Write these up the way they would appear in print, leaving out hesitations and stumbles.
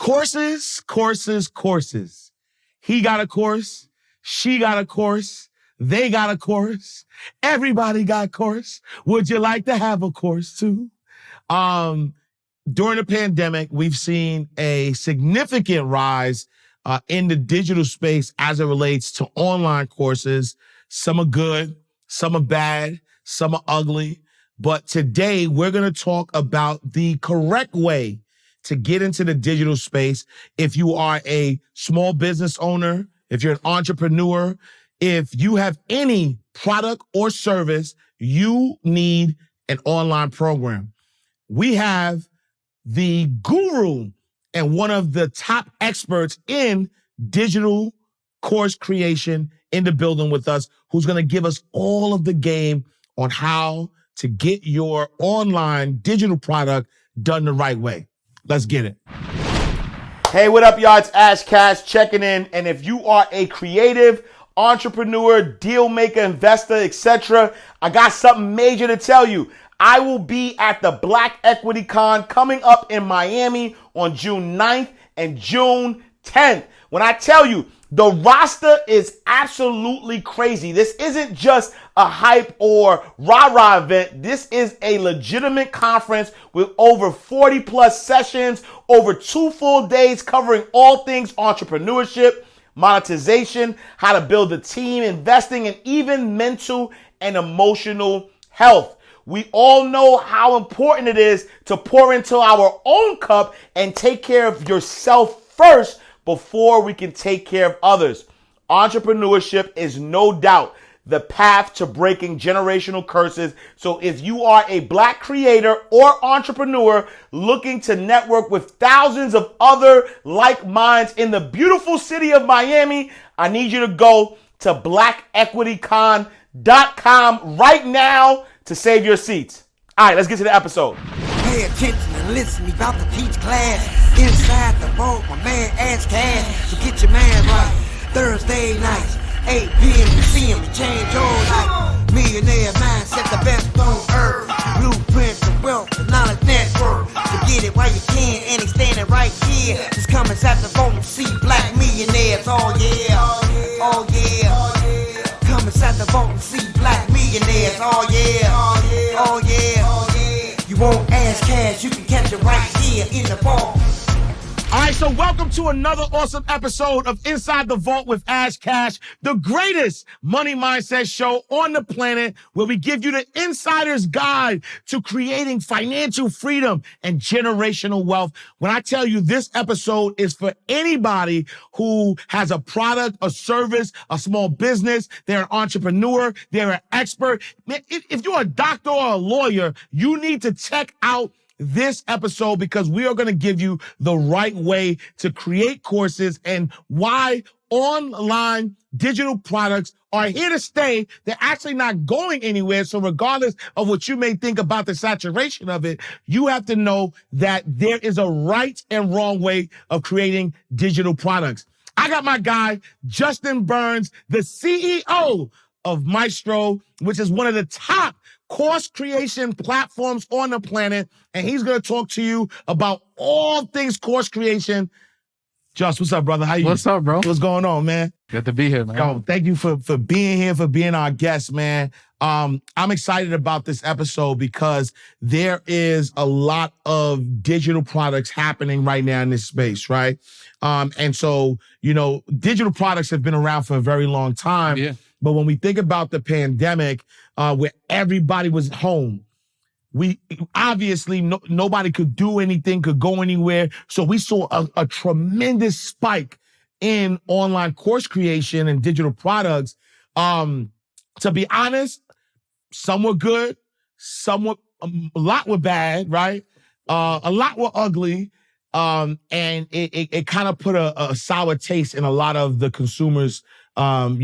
Courses, courses, courses. He got a course. She got a course. They got a course. Everybody got a course. Would you like to have a course too? During the pandemic, we've seen a significant rise in the digital space as it relates to online courses. Some are good, some are bad, some are ugly. But today we're going to talk about the correct way to get into the digital space. If you are a small business owner, if you're an entrepreneur, if you have any product or service, you need an online program. We have the guru and one of the top experts in digital course creation in the building with us, who's going to give us all of the game on how to get your online digital product done the right way. Let's get it. Hey, what up, y'all? It's Ash Cash checking in. And if you are a creative entrepreneur, deal maker, investor, etc., I got something major to tell you. I will be at the Black Equity Con coming up in Miami on June 9th and June 10th. When I tell you, the roster is absolutely crazy. This isn't just a hype or rah-rah event. This is a legitimate conference with over 40 plus sessions, over 2 full days covering all things entrepreneurship, monetization, how to build a team, investing, and even mental and emotional health. We all know how important it is to pour into our own cup and take care of yourself first before we can take care of others. Entrepreneurship is no doubt the path to breaking generational curses. So if you are a Black creator or entrepreneur looking to network with thousands of other like minds in the beautiful city of Miami, I need you to go to blackequitycon.com right now to save your seats. All right, let's get to the episode. Pay attention and listen, we about to teach class. Inside the vault, my man Ash Cash. So get your man right. Thursday nights, 8 p.m. You see him, change your life. Millionaire mindset, the best on earth. Blueprints of wealth, the knowledge network. So get it while you can, and he's standing right here. Just come inside the vault and see Black millionaires. Oh yeah, oh yeah. Come inside the vault and see Black millionaires. Oh yeah, oh yeah. You won't ask cash, you can catch it right here in the vault. All right, so welcome to another awesome episode of Inside the Vault with Ash Cash, the greatest money mindset show on the planet, where we give you the insider's guide to creating financial freedom and generational wealth. When I tell you this episode is for anybody who has a product, a service, a small business, they're an entrepreneur, they're an expert. If you're a doctor or a lawyer, you need to check out this episode, because we are going to give you the right way to create courses and why online digital products are here to stay. They're actually not going anywhere. So regardless of what you may think about the saturation of it, you have to know that there is a right and wrong way of creating digital products. I got my guy, Justin Burns, the CEO of Maestro, which is one of the top course creation platforms on the planet. And he's going to talk to you about all things course creation. Just, what's up, brother? How you? What's up, bro? What's going on, man? Good to be here, man. Yo, thank you for being here, for being our guest, man. I'm excited about this episode because there is a lot of digital products happening right now in this space, right? And so, you know, digital products have been around for a very long time. Yeah. But when we think about the pandemic, where everybody was home, we obviously nobody could do anything, could go anywhere. So we saw a tremendous spike in online course creation and digital products. To be honest, some were good, a lot were bad, right? A lot were ugly. And it kind of put a sour taste in a lot of the consumers. Those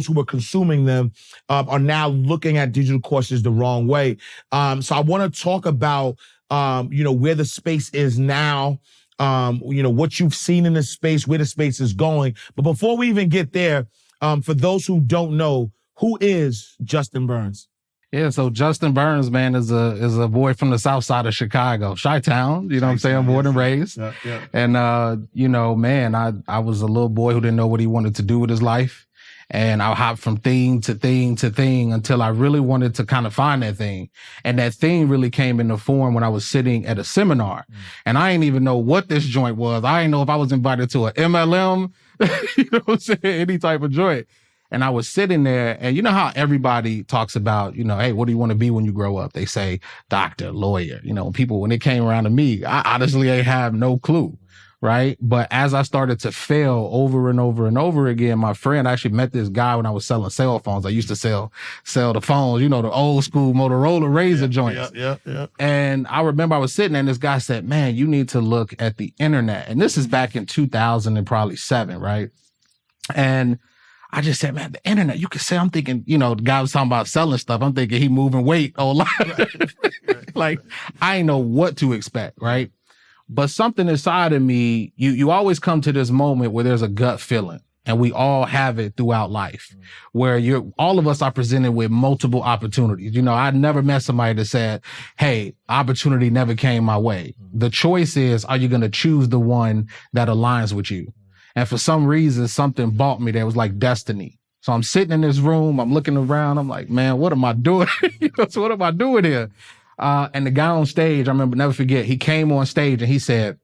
who were consuming them are now looking at digital courses the wrong way. So I want to talk about where the space is now, what you've seen in the space, where the space is going. But before we even get there, for those who don't know, who is Justin Burns? Yeah, so Justin Burns, man, is a boy from the south side of Chicago, Chi-Town, you know what I'm saying, born and raised. Yeah. And, you know, man, I was a little boy who didn't know what he wanted to do with his life. And I hopped from thing to thing to thing until I really wanted to kind of find that thing. And that thing really came into form when I was sitting at a seminar. And I didn't even know what this joint was. I didn't know if I was invited to an MLM, you know what I'm saying, any type of joint. And I was sitting there, and you know how everybody talks about, you know, hey, what do you want to be when you grow up? They say doctor, lawyer. You know, people, when it came around to me, I honestly ain't have no clue, right? But as I started to fail over and over and over again, my friend, I actually met this guy when I was selling cell phones. I used to sell the phones, you know, the old school Motorola Razor joints. Yeah. And I remember I was sitting there, and this guy said, man, you need to look at the internet. And this is back in 2007, right? And I just said, man, the internet, you can say, I'm thinking, you know, the guy was talking about selling stuff. I'm thinking he moving weight a lot. Right. Like, I didn't know what to expect, right? But something inside of me, you always come to this moment where there's a gut feeling, and we all have it throughout life, where all of us are presented with multiple opportunities. You know, I never met somebody that said, hey, opportunity never came my way. The choice is, are you going to choose the one that aligns with you? And for some reason, something bought me that was like destiny. So I'm sitting in this room, I'm looking around, I'm like, man, what am I doing? So what am I doing here? And the guy on stage, I remember, never forget, he came on stage and he said,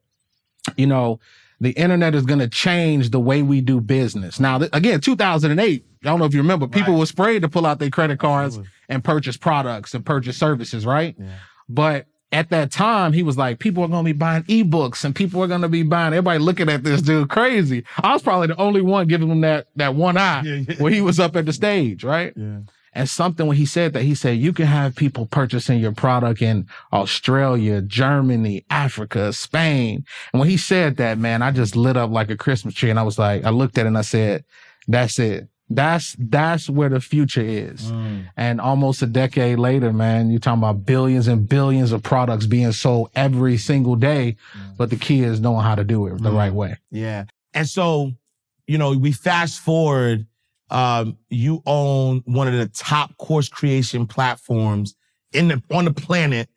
you know, the internet is going to change the way we do business. Now, again, 2008, I don't know if you remember, people were afraid to pull out their credit cards and purchase products and purchase services, right? Yeah. But at that time, he was like, people are going to be buying ebooks and people are going to be buying, everybody looking at this dude crazy. I was probably the only one giving him that one eye when he was up at the stage, right? Yeah. And something when he said that, he said, you can have people purchasing your product in Australia, Germany, Africa, Spain. And when he said that, man, I just lit up like a Christmas tree. And I was like, I looked at it and I said, that's it. That's where the future is. And almost a decade later, man, you're talking about billions and billions of products being sold every single day. But the key is knowing how to do it the right way. Yeah. And so, you know, we fast forward, you own one of the top course creation platforms on the planet.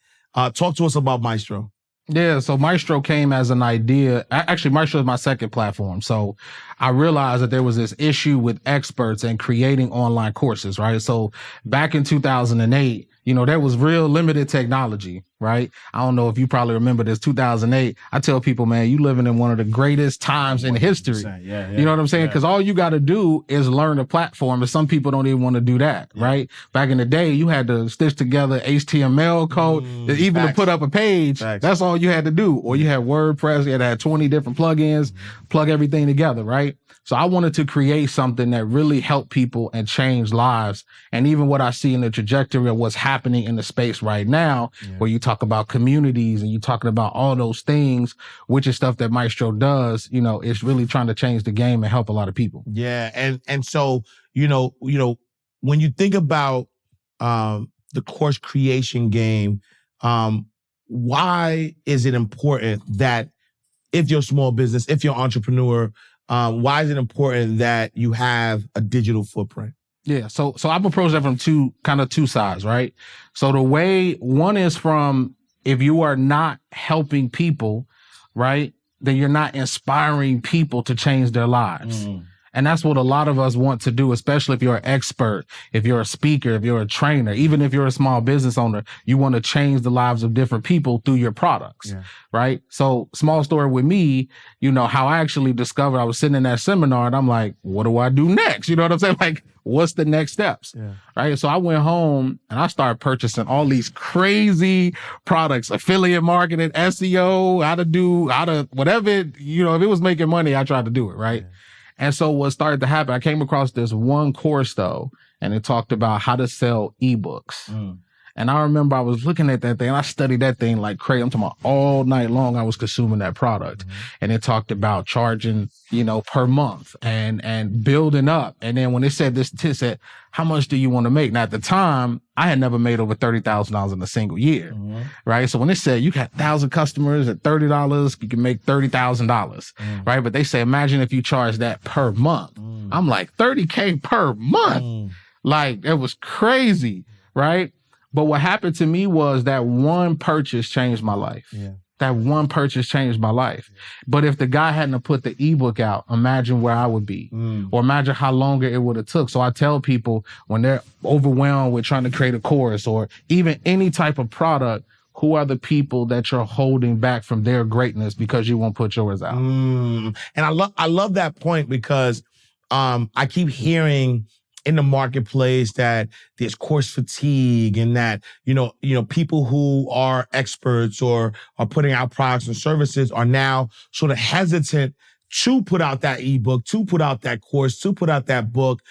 Talk to us about Maestro. Yeah, so Maestro came as an idea. Actually, Maestro is my second platform. So I realized that there was this issue with experts and creating online courses, right? So back in 2008, you know, there was real limited technology, right? I don't know if you probably remember this, 2008. I tell people, man, you living in one of the greatest times in history. Yeah. You know what I'm saying? Because all you got to do is learn a platform, and some people don't even want to do that, right? Back in the day, you had to stitch together HTML code, even to put up a page. That's all you had to do. Or you had WordPress, you had to have 20 different plugins, plug everything together, right? So I wanted to create something that really helped people and change lives. And even what I see in the trajectory of what's happening in the space right now, where you talk about communities and you're talking about all those things, which is stuff that Maestro does, you know, it's really trying to change the game and help a lot of people. Yeah. And so, you know, when you think about the course creation game, why is it important that if you're a small business, if you're an entrepreneur, why is it important that you have a digital footprint? Yeah. So I've approached that from two sides, right? So the way one is from, if you are not helping people, right, then you're not inspiring people to change their lives. And that's what a lot of us want to do, especially if you're an expert, if you're a speaker, if you're a trainer, even if you're a small business owner, you want to change the lives of different people through your products, right? So small story with me, you know, how I actually discovered, I was sitting in that seminar and I'm like, what do I do next? You know what I'm saying? Like, what's the next steps? Right? So I went home and I started purchasing all these crazy products, affiliate marketing, SEO, how to whatever, you know, if it was making money, I tried to do it, right? And so what started to happen, I came across this one course though, and it talked about how to sell ebooks. And I remember I was looking at that thing, and I studied that thing like crazy. I'm talking about all night long I was consuming that product. And it talked about charging, you know, per month and building up. And then when it said this, it said, how much do you want to make? Now at the time, I had never made over $30,000 in a single year, right? So when it said you got 1,000 customers at $30, you can make $30,000, right? But they say, imagine if you charge that per month. I'm like, $30K per month. Like, it was crazy, right? But what happened to me was that one purchase changed my life. Yeah. That one purchase changed my life. But if the guy hadn't have put the ebook out, imagine where I would be, or imagine how longer it would have took. So I tell people when they're overwhelmed with trying to create a course or even any type of product, who are the people that you're holding back from their greatness because you won't put yours out? And I love that point because I keep hearing in the marketplace that there's course fatigue and that, people who are experts or are putting out products and services are now sort of hesitant to put out that ebook, to put out that course, to put out that book,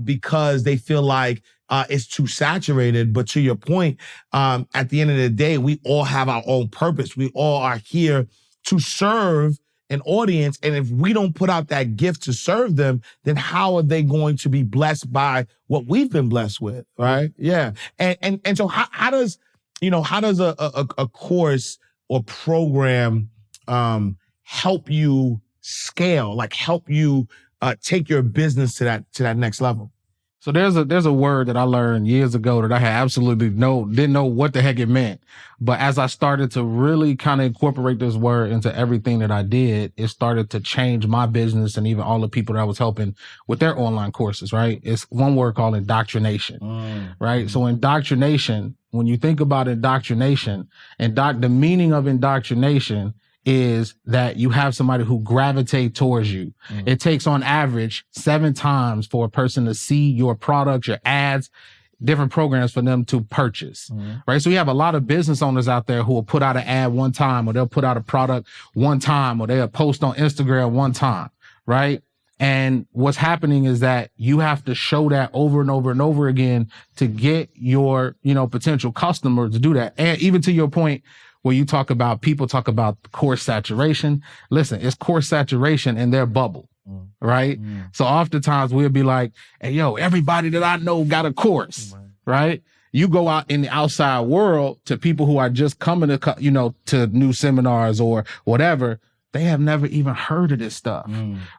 because they feel like it's too saturated. But to your point, at the end of the day, we all have our own purpose. We all are here to serve an audience. And if we don't put out that gift to serve them, then how are they going to be blessed by what we've been blessed with? Right. Yeah. And so how does a course or program, help you scale, like help you, take your business to that next level? So there's a word that I learned years ago that I had absolutely didn't know what the heck it meant. But as I started to really kind of incorporate this word into everything that I did, it started to change my business and even all the people that I was helping with their online courses, right? It's one word called indoctrination, right? So indoctrination, when you think about indoctrination, the meaning of indoctrination is that you have somebody who gravitate towards you. It takes on average 7 times for a person to see your product, your ads, different programs for them to purchase, right? So you have a lot of business owners out there who will put out an ad one time, or they'll put out a product one time, or they'll post on Instagram one time, right? And what's happening is that you have to show that over and over and over again to get your, potential customer to do that. And even to your point, where people talk about course saturation. Listen, it's course saturation in their bubble, right? So oftentimes we'll be like, hey, everybody that I know got a course, right? You go out in the outside world to people who are just coming to, to new seminars or whatever. They have never even heard of this stuff,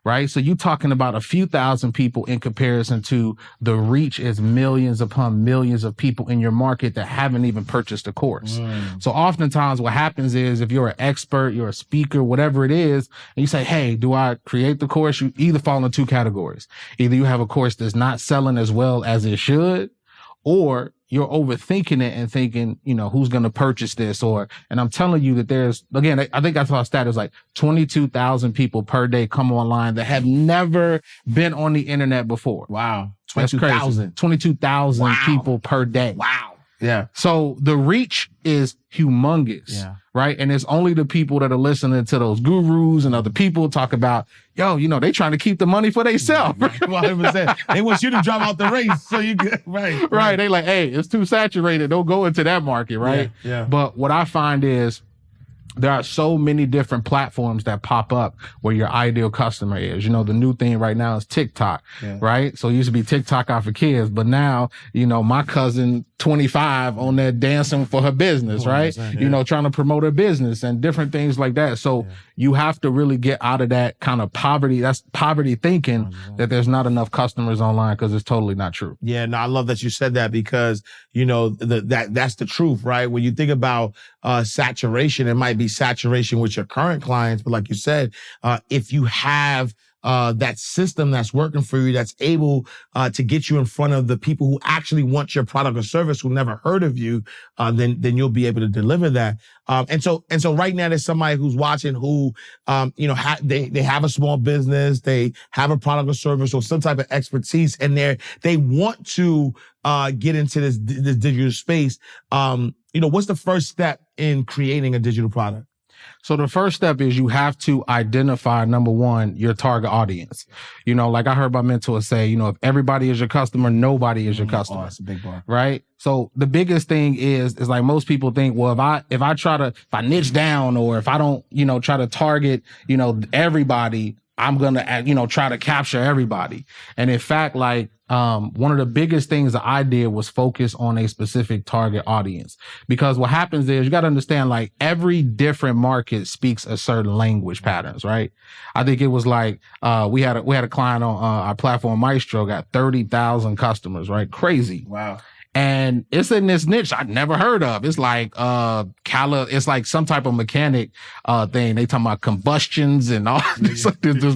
right? So you're talking about a few thousand people in comparison to the reach is millions upon millions of people in your market that haven't even purchased a course. So oftentimes what happens is if you're an expert, you're a speaker, whatever it is, and you say, hey, do I create the course? You either fall in 2 categories. Either you have a course that's not selling as well as it should, or you're overthinking it and thinking, who's going to purchase this? And I'm telling you that there's, again, I think I saw a stat, it's like 22,000 people per day come online that have never been on the internet before. Wow. 22,000. 22,000 people per day. Wow. Yeah. So the reach is humongous, right? And it's only the people that are listening to those gurus and other people talk about, they trying to keep the money for themselves. 100%. They want you to drop out the race so you get, right. They like, hey, it's too saturated. Don't go into that market, right? Yeah. But what I find is there are so many different platforms that pop up where your ideal customer is. The new thing right now is TikTok, right? So it used to be TikTok out for kids, but now, my cousin 25 on there dancing for her business, right? Trying to promote her business and different things like that. So you have to really get out of that kind of poverty. That's poverty thinking that there's not enough customers online, because it's totally not true. Yeah, no, I love that you said that because, that's the truth, right? When you think about saturation, it might be saturation with your current clients. But like you said, if you have that system that's working for you, that's able to get you in front of the people who actually want your product or service, who never heard of you, then you'll be able to deliver that. And so right now there's somebody who's watching who, they have a small business, they have a product or service or some type of expertise, and they want to get into this digital space. What's the first step in creating a digital product? So the first step is you have to identify, number one, your target audience. Like I heard my mentor say, if everybody is your customer, nobody is your customer. Oh, that's a big bar. Right? So the biggest thing is like most people think, well, if I niche down, or if I don't, try to target, everybody, I'm going to, try to capture everybody. And in fact, like, one of the biggest things that I did was focus on a specific target audience, because what happens is you got to understand, like, every different market speaks a certain language patterns, right? I think it was like, we had a client on our platform, Maestro, got 30,000 customers, right? Crazy. Wow. And it's in this niche I'd never heard of. It's like it's like some type of mechanic thing. They talking about combustions and all this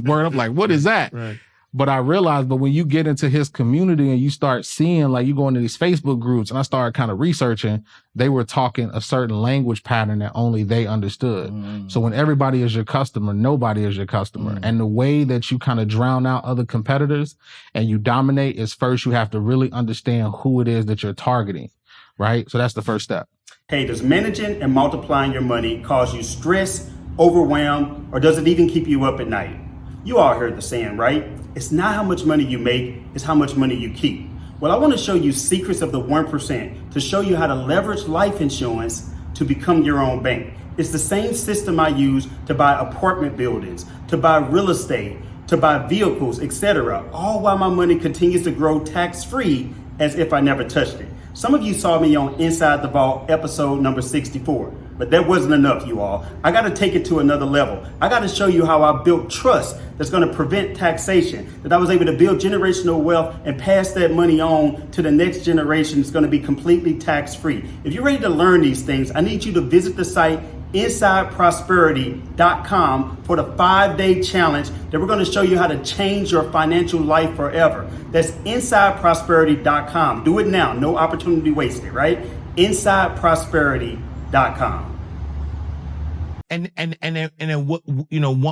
word. I'm like, what is that? Right. But I realized, but when you get into his community and you start seeing, like, you go into these Facebook groups, and I started kind of researching, they were talking a certain language pattern that only they understood. So when everybody is your customer, nobody is your customer. And the way that you kind of drown out other competitors and you dominate is, first, you have to really understand who it is that you're targeting, right? So that's the first step. Hey, does managing and multiplying your money cause you stress, overwhelm, or does it even keep you up at night? You all heard the saying, right? It's not how much money you make, it's how much money you keep. Well, I want to show you secrets of the 1% to show you how to leverage life insurance to become your own bank. It's the same system I use to buy apartment buildings, to buy real estate, to buy vehicles, etc. All while my money continues to grow tax-free as if I never touched it. Some of you saw me on Inside the Vault episode number 64. But that wasn't enough, you all. I got to take it to another level. I got to show you how I built trust that's going to prevent taxation, that I was able to build generational wealth and pass that money on to the next generation that's going to be completely tax-free. If you're ready to learn these things, I need you to visit the site InsideProsperity.com for the 5-day challenge that we're going to show you how to change your financial life forever. That's InsideProsperity.com. Do it now. No opportunity wasted, right? InsideProsperity.com. And then what,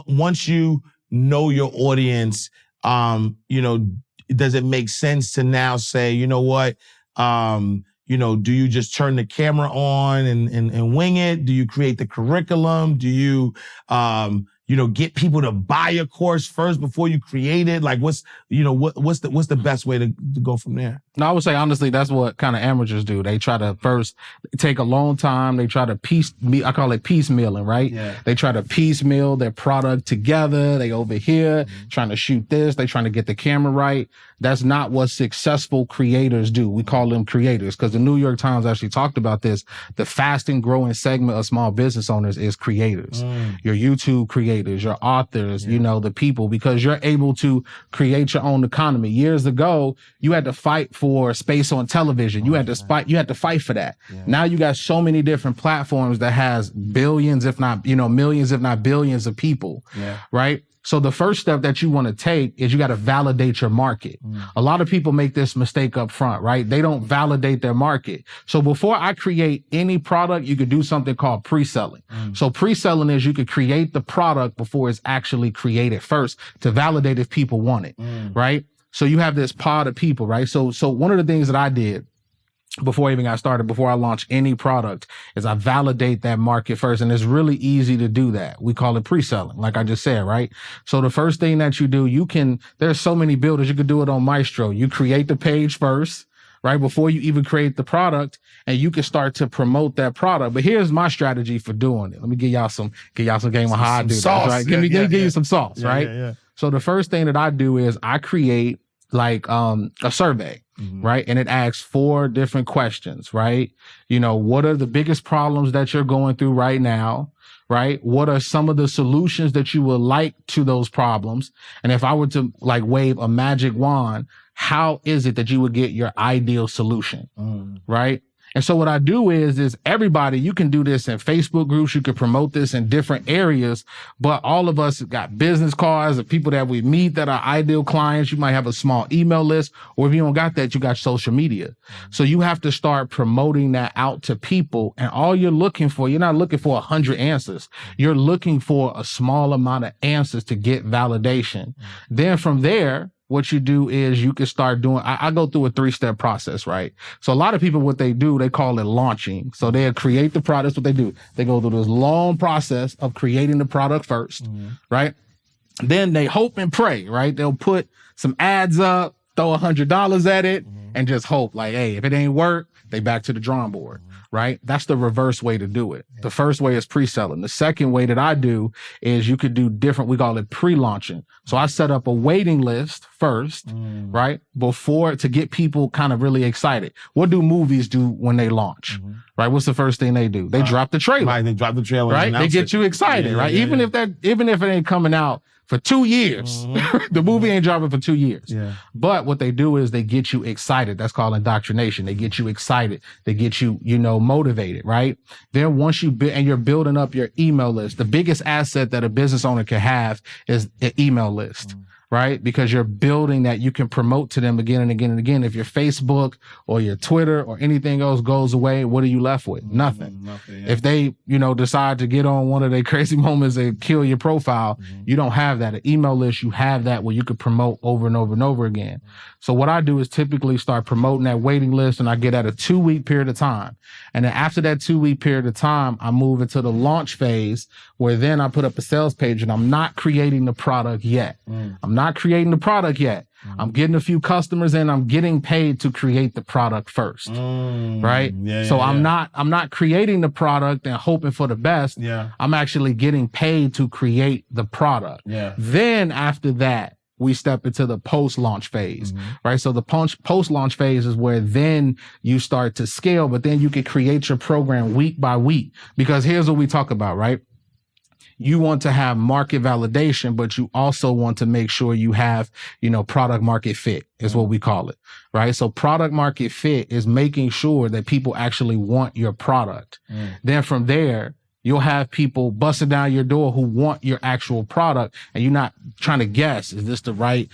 once you know your audience, does it make sense to now say, you know what, do you just turn the camera on and wing it? Do you create the curriculum? Do you, get people to buy a course first before you create it? Like, what's the best way to go from there? No, I would say, honestly, that's what kind of amateurs do. They try to first take a long time. They try to I call it piecemealing, right? Yeah. They try to piecemeal their product together. They over here trying to shoot this. They trying to get the camera right. That's not what successful creators do. We call them creators because the New York Times actually talked about this. The fast and growing segment of small business owners is creators. Your YouTube creators, your authors, the people, because you're able to create your own economy. Years ago, you had to fight for space on television. You had to fight for that. Now you got so many different platforms that has billions, if not, millions, if not billions of people, right? So the first step that you want to take is you got to validate your market. A lot of people make this mistake up front, right? They don't validate their market. So before I create any product, you could do something called pre-selling. So pre-selling is you could create the product before it's actually created first to validate if people want it, right? So you have this pod of people, right? So one of the things that I did before I even got started, before I launch any product, is I validate that market first. And it's really easy to do that. We call it pre-selling, like I just said, right? So the first thing that you do, there's so many builders, you could do it on Maestro. You create the page first, right? Before you even create the product, and you can start to promote that product. But here's my strategy for doing it. Let me give y'all some game of how I do that, right? Give you some sauce, right? Yeah. So the first thing that I do is I create like a survey, right? And it asks 4 different questions, right? What are the biggest problems that you're going through right now, right? What are some of the solutions that you would like to those problems? And if I were to like wave a magic wand, how is it that you would get your ideal solution, right? And so what I do is everybody, you can do this in Facebook groups. You can promote this in different areas, but all of us got business cards of people that we meet that are ideal clients. You might have a small email list, or if you don't got that, you got social media. So you have to start promoting that out to people. And all you're looking for, you're not looking for 100 answers. You're looking for a small amount of answers to get validation. Then from there, what you do is you can start doing, I go through a 3-step process, right? So a lot of people, what they do, they call it launching. So they'll create the product. That's what they do. They go through this long process of creating the product first, right? Then they hope and pray, right? They'll put some ads up, throw $100 at it, and just hope like, hey, if it ain't work, they back to the drawing board, right? That's the reverse way to do it. The first way is pre-selling. The second way that I do is you could do different. We call it pre-launching. So I set up a waiting list first, right? Before, to get people kind of really excited. What do movies do when they launch, right? What's the first thing they do? They drop the trailer. Right, they drop the trailer. Right? They get you excited, right? Even if it ain't coming out for 2 years, the movie ain't dropping for 2 years. Yeah. But what they do is they get you excited. That's called indoctrination. They get you excited. They get you, motivated, right? Then once and you're building up your email list, the biggest asset that a business owner can have is an email list. Right? Because you're building that you can promote to them again and again and again. If your Facebook or your Twitter or anything else goes away, what are you left with? Nothing. Yeah. If they, decide to get on one of their crazy moments and kill your profile, you don't have that. An email list, you have that where you could promote over and over and over again. So what I do is typically start promoting that waiting list, and I get at a 2-week period of time. And then after that 2-week period of time, I move into the launch phase, where then I put up a sales page, and I'm not creating the product yet. I'm not creating the product yet. I'm getting a few customers in. I'm getting paid to create the product first, right? So I'm not creating the product and hoping for the best. Yeah. I'm actually getting paid to create the product. Yeah. Then after that, we step into the post-launch phase, right? So the post-launch phase is where then you start to scale, but then you can create your program week by week. Because here's what we talk about, right? You want to have market validation, but you also want to make sure you have, product market fit is what we call it, right? So product market fit is making sure that people actually want your product. Then from there, you'll have people busting down your door who want your actual product, and you're not trying to guess, is this the right,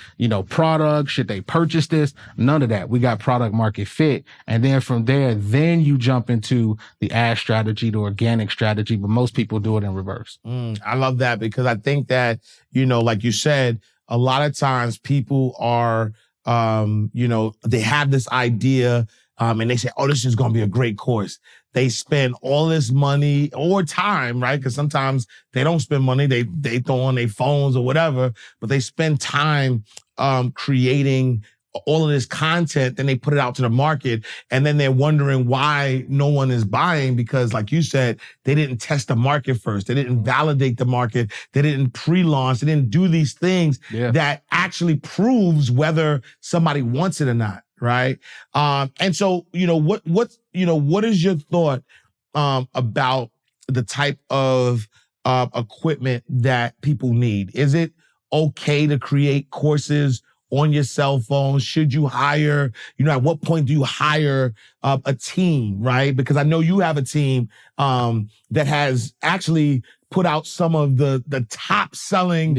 product? Should they purchase this? None of that. We got product market fit. And then from there, then you jump into the ad strategy, the organic strategy, but most people do it in reverse. I love that, because I think that, like you said, a lot of times people are, they have this idea, and they say, oh, this is going to be a great course. They spend all this money or time, right? Because sometimes they don't spend money. They throw on their phones or whatever, but they spend time creating all of this content. Then they put it out to the market, and then they're wondering why no one is buying, because like you said, they didn't test the market first. They didn't validate the market. They didn't pre-launch. They didn't do these things that actually proves whether somebody wants it or not. Right. And so, what is your thought, about the type of, equipment that people need? Is it okay to create courses on your cell phone? Should you hire, at what point do you hire, a team? Right. Because I know you have a team, that has actually put out some of the top selling,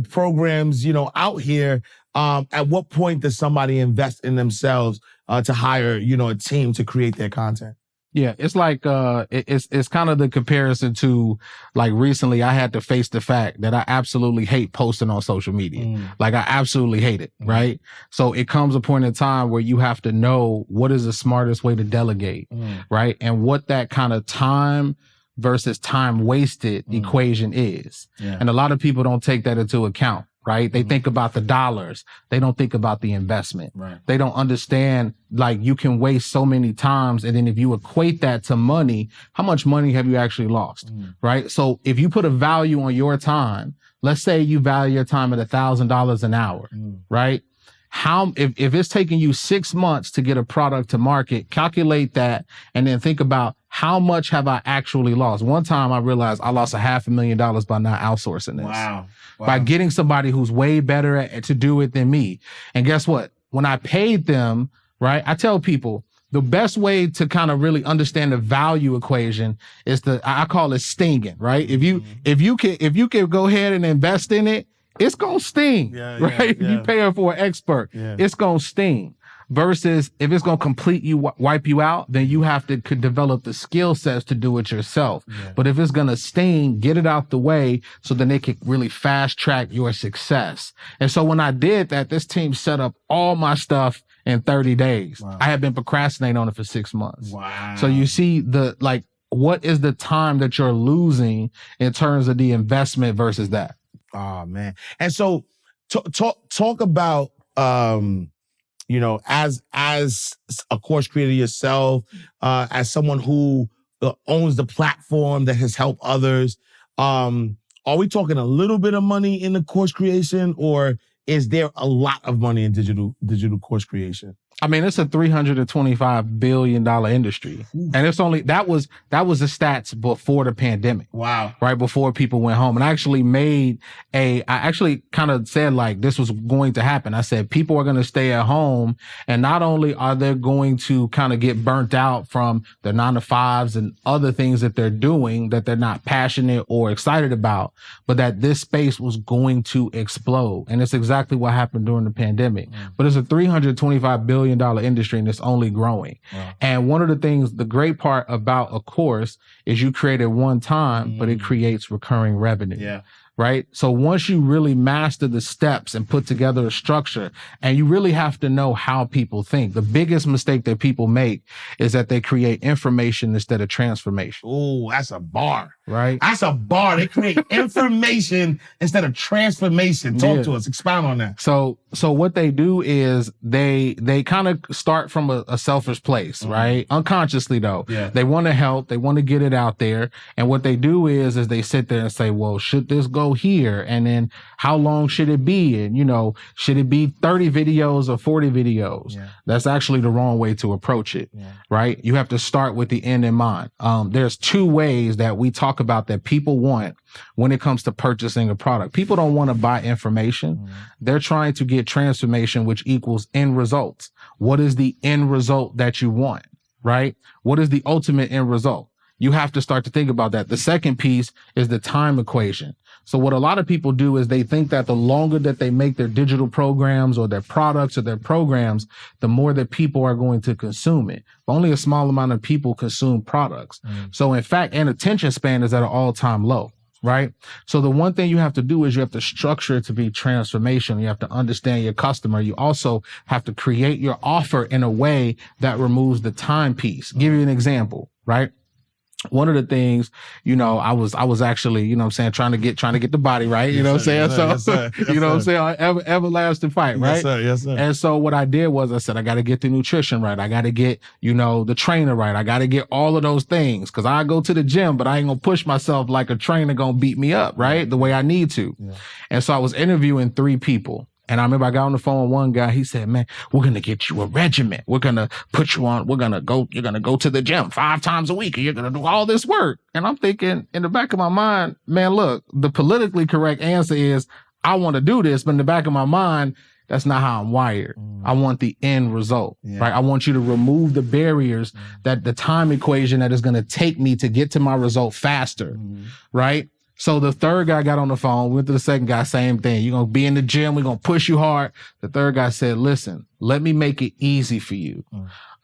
programs, out here. At what point does somebody invest in themselves to hire, a team to create their content? Yeah, it's like it's kind of the comparison to, like, recently I had to face the fact that I absolutely hate posting on social media. Like, I absolutely hate it, right? So it comes a point in time where you have to know what is the smartest way to delegate, right? And what that kind of time versus time wasted equation is. And a lot of people don't take that into account. Right? They think about the dollars. They don't think about the investment. Right. They don't understand, like, you can waste so many times. And then if you equate that to money, how much money have you actually lost? Right? So if you put a value on your time, let's say you value your time at $1,000 an hour, right? If it's taking you 6 months to get a product to market, calculate that and then think about how much have I actually lost. One time I realized I lost $500,000 by not outsourcing this. Wow. By getting somebody who's way better at to do it than me. And guess what? When I paid them, right, I tell people the best way to kind of really understand the value equation is I call it stinging, right? If you can go ahead and invest in it, it's gonna sting, right? If you pay her for an expert, it's gonna sting. Versus if it's going to complete you, wipe you out, then you have to develop the skill sets to do it yourself. But if it's going to sting, get it out the way so then they can really fast track your success. And so when I did that, this team set up all my stuff in 30 days. I had been procrastinating on it for 6 months. So you see what is the time that you're losing in terms of the investment versus that? Oh, man. And so talk about, as a course creator yourself, as someone who owns the platform that has helped others, are we talking a little bit of money in the course creation, or is there a lot of money in digital course creation? I mean, it's a $325 billion industry. Ooh. And it's only, that was the stats before the pandemic. Wow. Right before people went home. And I actually kind of said like this was going to happen. I said, people are going to stay at home, and not only are they going to kind of get burnt out from their 9-to-5s and other things that they're doing that they're not passionate or excited about, but that this space was going to explode. And it's exactly what happened during the pandemic. But it's a $325 billion industry, and it's only growing. Wow. And one of the things, the great part about a course is you create it one time, but it creates recurring revenue. Yeah. Right. So once you really master the steps and put together a structure, and you really have to know how people think. The biggest mistake that people make is that they create information instead of transformation. Oh, that's a bar. Right. That's a bar. They create information instead of transformation. Talk to us. Expound on that. So what they do is they kind of start from a selfish place, right? Unconsciously though. Yeah. They want to help. They want to get it out there. And what they do is they sit there and say, well, should this go here? And then how long should it be? And, should it be 30 videos or 40 videos? Yeah. That's actually the wrong way to approach it, right? You have to start with the end in mind. There's two ways that we talk about that people want when it comes to purchasing a product. People don't want to buy information. They're trying to get transformation, which equals end results. What is the end result that you want, right? What is the ultimate end result? You have to start to think about that. The second piece is the time equation. So what a lot of people do is they think that the longer that they make their digital programs or their products or their programs, the more that people are going to consume it. But only a small amount of people consume products. So in fact, an attention span is at an all-time low. Right. So the one thing you have to do is you have to structure it to be transformation. You have to understand your customer. You also have to create your offer in a way that removes the time piece. Give you an example, right? One of the things, I was actually, trying to get the body right, you know what I'm saying? So, you know what I'm saying? Everlasting fight, right? Yes, sir. Yes, sir. And so what I did was I said, I got to get the nutrition right. I got to get, the trainer right. I got to get all of those things, because I go to the gym, but I ain't going to push myself like a trainer going to beat me up, right? The way I need to. Yeah. And so I was interviewing 3 people. And I remember I got on the phone with one guy. He said, man, we're going to get you a regimen. We're going to put you on. You're going to go to the gym 5 times a week, and you're going to do all this work. And I'm thinking in the back of my mind, man, look, the politically correct answer is I want to do this. But in the back of my mind, that's not how I'm wired. I want the end result, right? I want you to remove the barriers, that the time equation that is going to take me to get to my result faster, right? So the third guy got on the phone, went to the second guy, same thing. You're going to be in the gym. We're going to push you hard. The third guy said, listen, let me make it easy for you.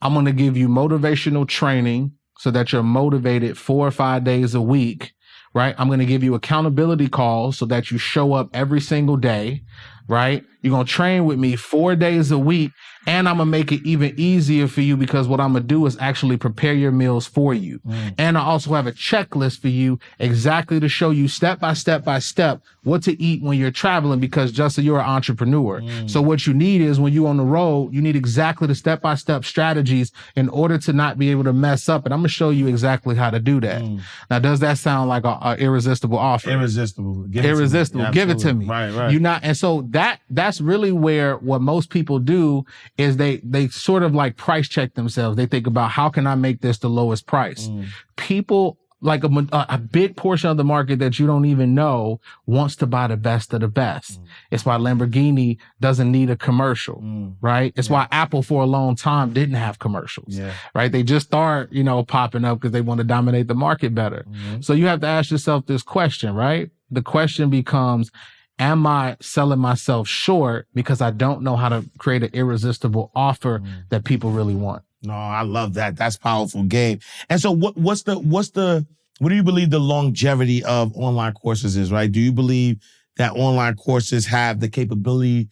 I'm going to give you motivational training so that you're motivated 4 or 5 days a week, right? I'm going to give you accountability calls so that you show up every single day, right? You're going to train with me 4 days a week, and I'm going to make it even easier for you, because what I'm going to do is actually prepare your meals for you. And I also have a checklist for you exactly to show you step by step what to eat when you're traveling, because Justin, you're an entrepreneur. So what you need is, when you're on the road, you need exactly the step-by-step strategies in order to not be able to mess up. And I'm going to show you exactly how to do that. Now, does that sound like an irresistible offer? Irresistible. Irresistible. Give it to me. Right. You're not. And so that's really where what most people do is they sort of like price check themselves. They think about, how can I make this the lowest price? People, like a big portion of the market that you don't even know, wants to buy the best of the best. It's why Lamborghini doesn't need a commercial, right? It's why Apple for a long time didn't have commercials, right? They just start, popping up because they want to dominate the market better. So you have to ask yourself this question, right? The question becomes, am I selling myself short because I don't know how to create an irresistible offer that people really want? No, I love that. That's powerful, Gabe. And so what do you believe the longevity of online courses is, right? Do you believe that online courses have the capability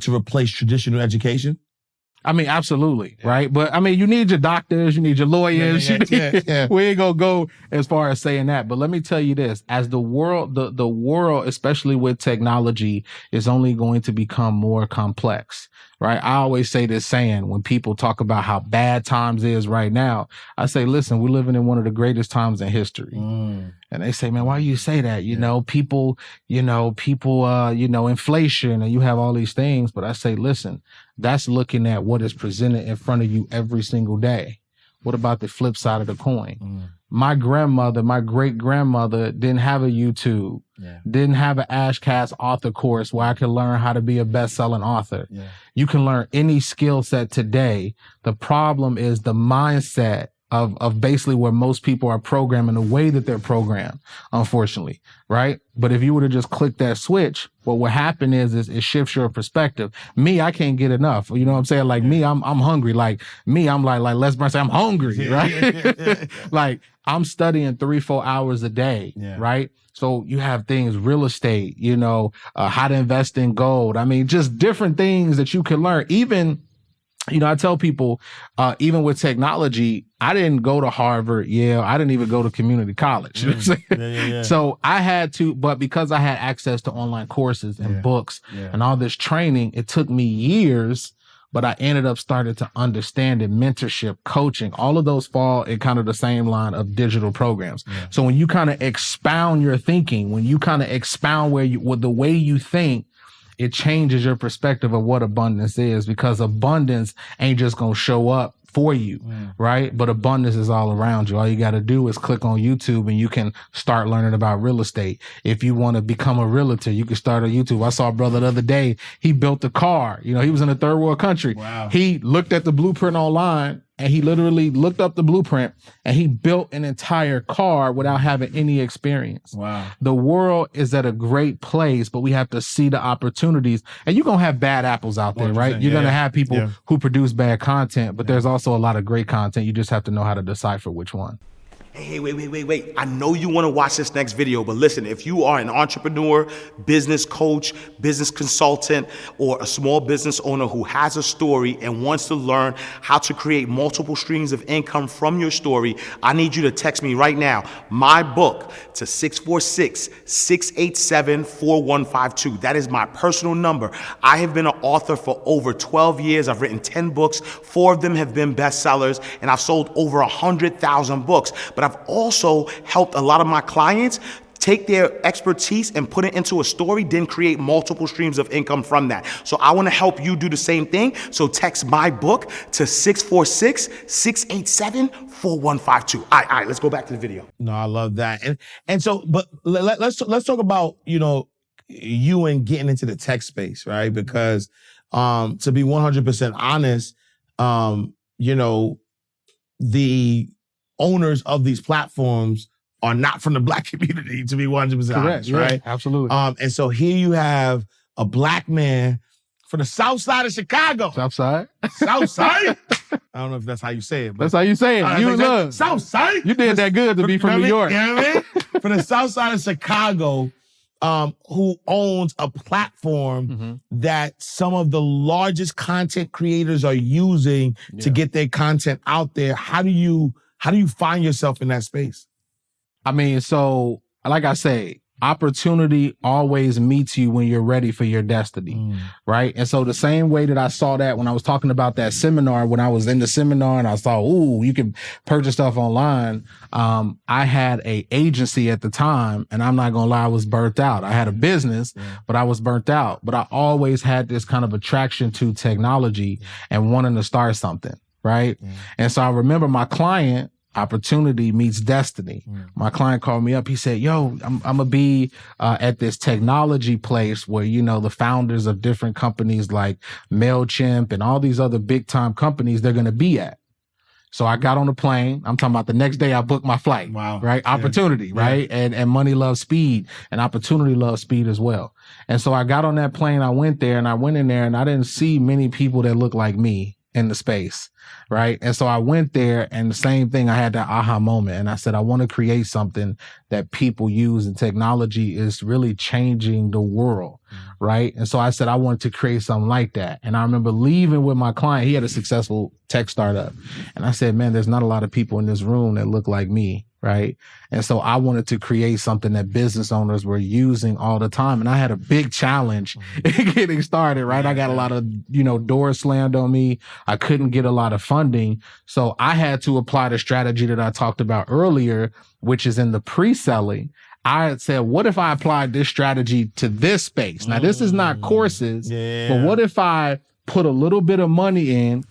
to replace traditional education? I mean, absolutely, right? But I mean, you need your doctors, you need your lawyers. We ain't gonna go as far as saying that. But let me tell you this, as the world, especially with technology, is only going to become more complex, right? I always say this saying when people talk about how bad times is right now, I say, listen, we're living in one of the greatest times in history. And they say, man, why do you say that? You know, people, inflation, and you have all these things. But I say, listen, that's looking at what is presented in front of you every single day. What about the flip side of the coin? My grandmother, my great grandmother didn't have a YouTube, didn't have an Ashcast author course where I could learn how to be a best-selling author. You can learn any skill set today. The problem is the mindset of basically where most people are programmed and the way that they're programmed, unfortunately, right? But if you were to just click that switch, what would happen is it shifts your perspective. Me, I can't get enough. You know what I'm saying? Like me, I'm hungry. Like me, I'm like Les Brown say, I'm hungry, right? Like I'm studying 3-4 hours a day, right? So you have things, real estate, how to invest in gold. I mean, just different things that you can learn. Even, I tell people, even with technology, I didn't go to Harvard, Yale. I didn't even go to community college. You know what I'm saying? So I had to, but because I had access to online courses and books and all this training, it took me years, but I ended up starting to understand it, mentorship, coaching, all of those fall in kind of the same line of digital programs. So when you kind of expound your thinking, when you kind of expound with the way you think, it changes your perspective of what abundance is, because abundance ain't just going to show up for you, right? But abundance is all around you. All you got to do is click on YouTube and you can start learning about real estate. If you want to become a realtor, you can start on YouTube. I saw a brother the other day, he built a car. He was in a third world country. He looked at the blueprint online and he literally looked up the blueprint and he built an entire car without having any experience. The world is at a great place, but we have to see the opportunities. And you're going to have bad apples out there, right? You're going to have people who produce bad content, but there's also a lot of great content. You just have to know how to decipher which one. Hey, wait. I know you want to watch this next video, but listen, if you are an entrepreneur, business coach, business consultant, or a small business owner who has a story and wants to learn how to create multiple streams of income from your story, I need you to text me right now, my book, to 646-687-4152. That is my personal number. I have been an author for over 12 years. I've written 10 books. 4 of them have been bestsellers, and I've sold over 100,000 books. But I've also helped a lot of my clients take their expertise and put it into a story, then create multiple streams of income from that. So I want to help you do the same thing. So text my book to 646-687-4152. All right, let's go back to the video. No, I love that. And so, but let's talk about, you and getting into the tech space, right? Because to be 100% honest, the owners of these platforms are not from the Black community, to be 100% honest, right? Absolutely. And so here you have a Black man from the South Side of Chicago. South Side? South Side? I don't know if that's how you say it. But that's how you say it. You look. South Side? You did that good to be from New York. You know what I mean? From the South Side of Chicago, who owns a platform that some of the largest content creators are using to get their content out there. How do you find yourself in that space? I mean, so like I say, opportunity always meets you when you're ready for your destiny, right? And so the same way that I saw that when I was talking about that seminar, when I was in the seminar and I saw, you can purchase stuff online. I had a agency at the time, and I'm not gonna lie, I was burnt out. I had a business, but I was burnt out. But I always had this kind of attraction to technology and wanting to start something, right? And so I remember my client, opportunity meets destiny. My client called me up. He said, yo, I'm going to be at this technology place where, the founders of different companies like MailChimp and all these other big time companies, they're going to be at. So I got on the plane. I'm talking about the next day I booked my flight, right? Opportunity, right? And money loves speed, and opportunity loves speed as well. And so I got on that plane. I went there and I went in there and I didn't see many people that look like me in the space, right? And so I went there, and the same thing, I had that aha moment, and I said, I want to create something that people use, and technology is really changing the world, right? And so I said, I wanted to create something like that. And I remember leaving with my client. He had a successful tech startup. And I said, man, there's not a lot of people in this room that look like me, right? And so I wanted to create something that business owners were using all the time. And I had a big challenge in getting started, right? I got a lot of, doors slammed on me. I couldn't get a lot of funding. So I had to apply the strategy that I talked about earlier, which is in the pre-selling. I had said, what if I applied this strategy to this space? Now, this is not courses, but what if I put a little bit of money in,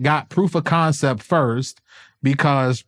got proof of concept first, because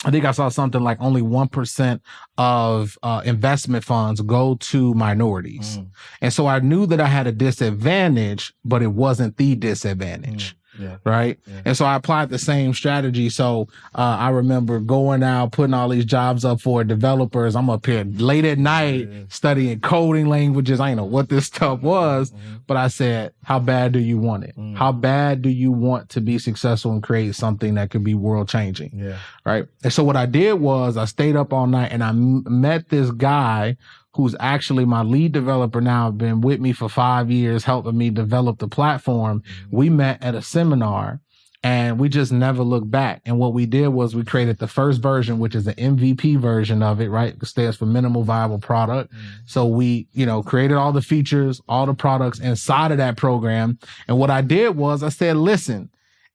I think I saw something like only 1% of investment funds go to minorities. And so I knew that I had a disadvantage, but it wasn't the disadvantage. Right. Yeah. And so I applied the same strategy. So I remember going out, putting all these jobs up for developers. I'm up here late at night studying coding languages. I didn't know what this stuff was, but I said, how bad do you want it? How bad do you want to be successful and create something that could be world changing? Right. And so what I did was I stayed up all night and I met this guy who's actually my lead developer now, been with me for 5 years, helping me develop the platform. We met at a seminar and we just never looked back. And what we did was we created the first version, which is the MVP version of it, right? It stands for minimal viable product. So we, created all the features, all the products inside of that program. And what I did was I said, listen,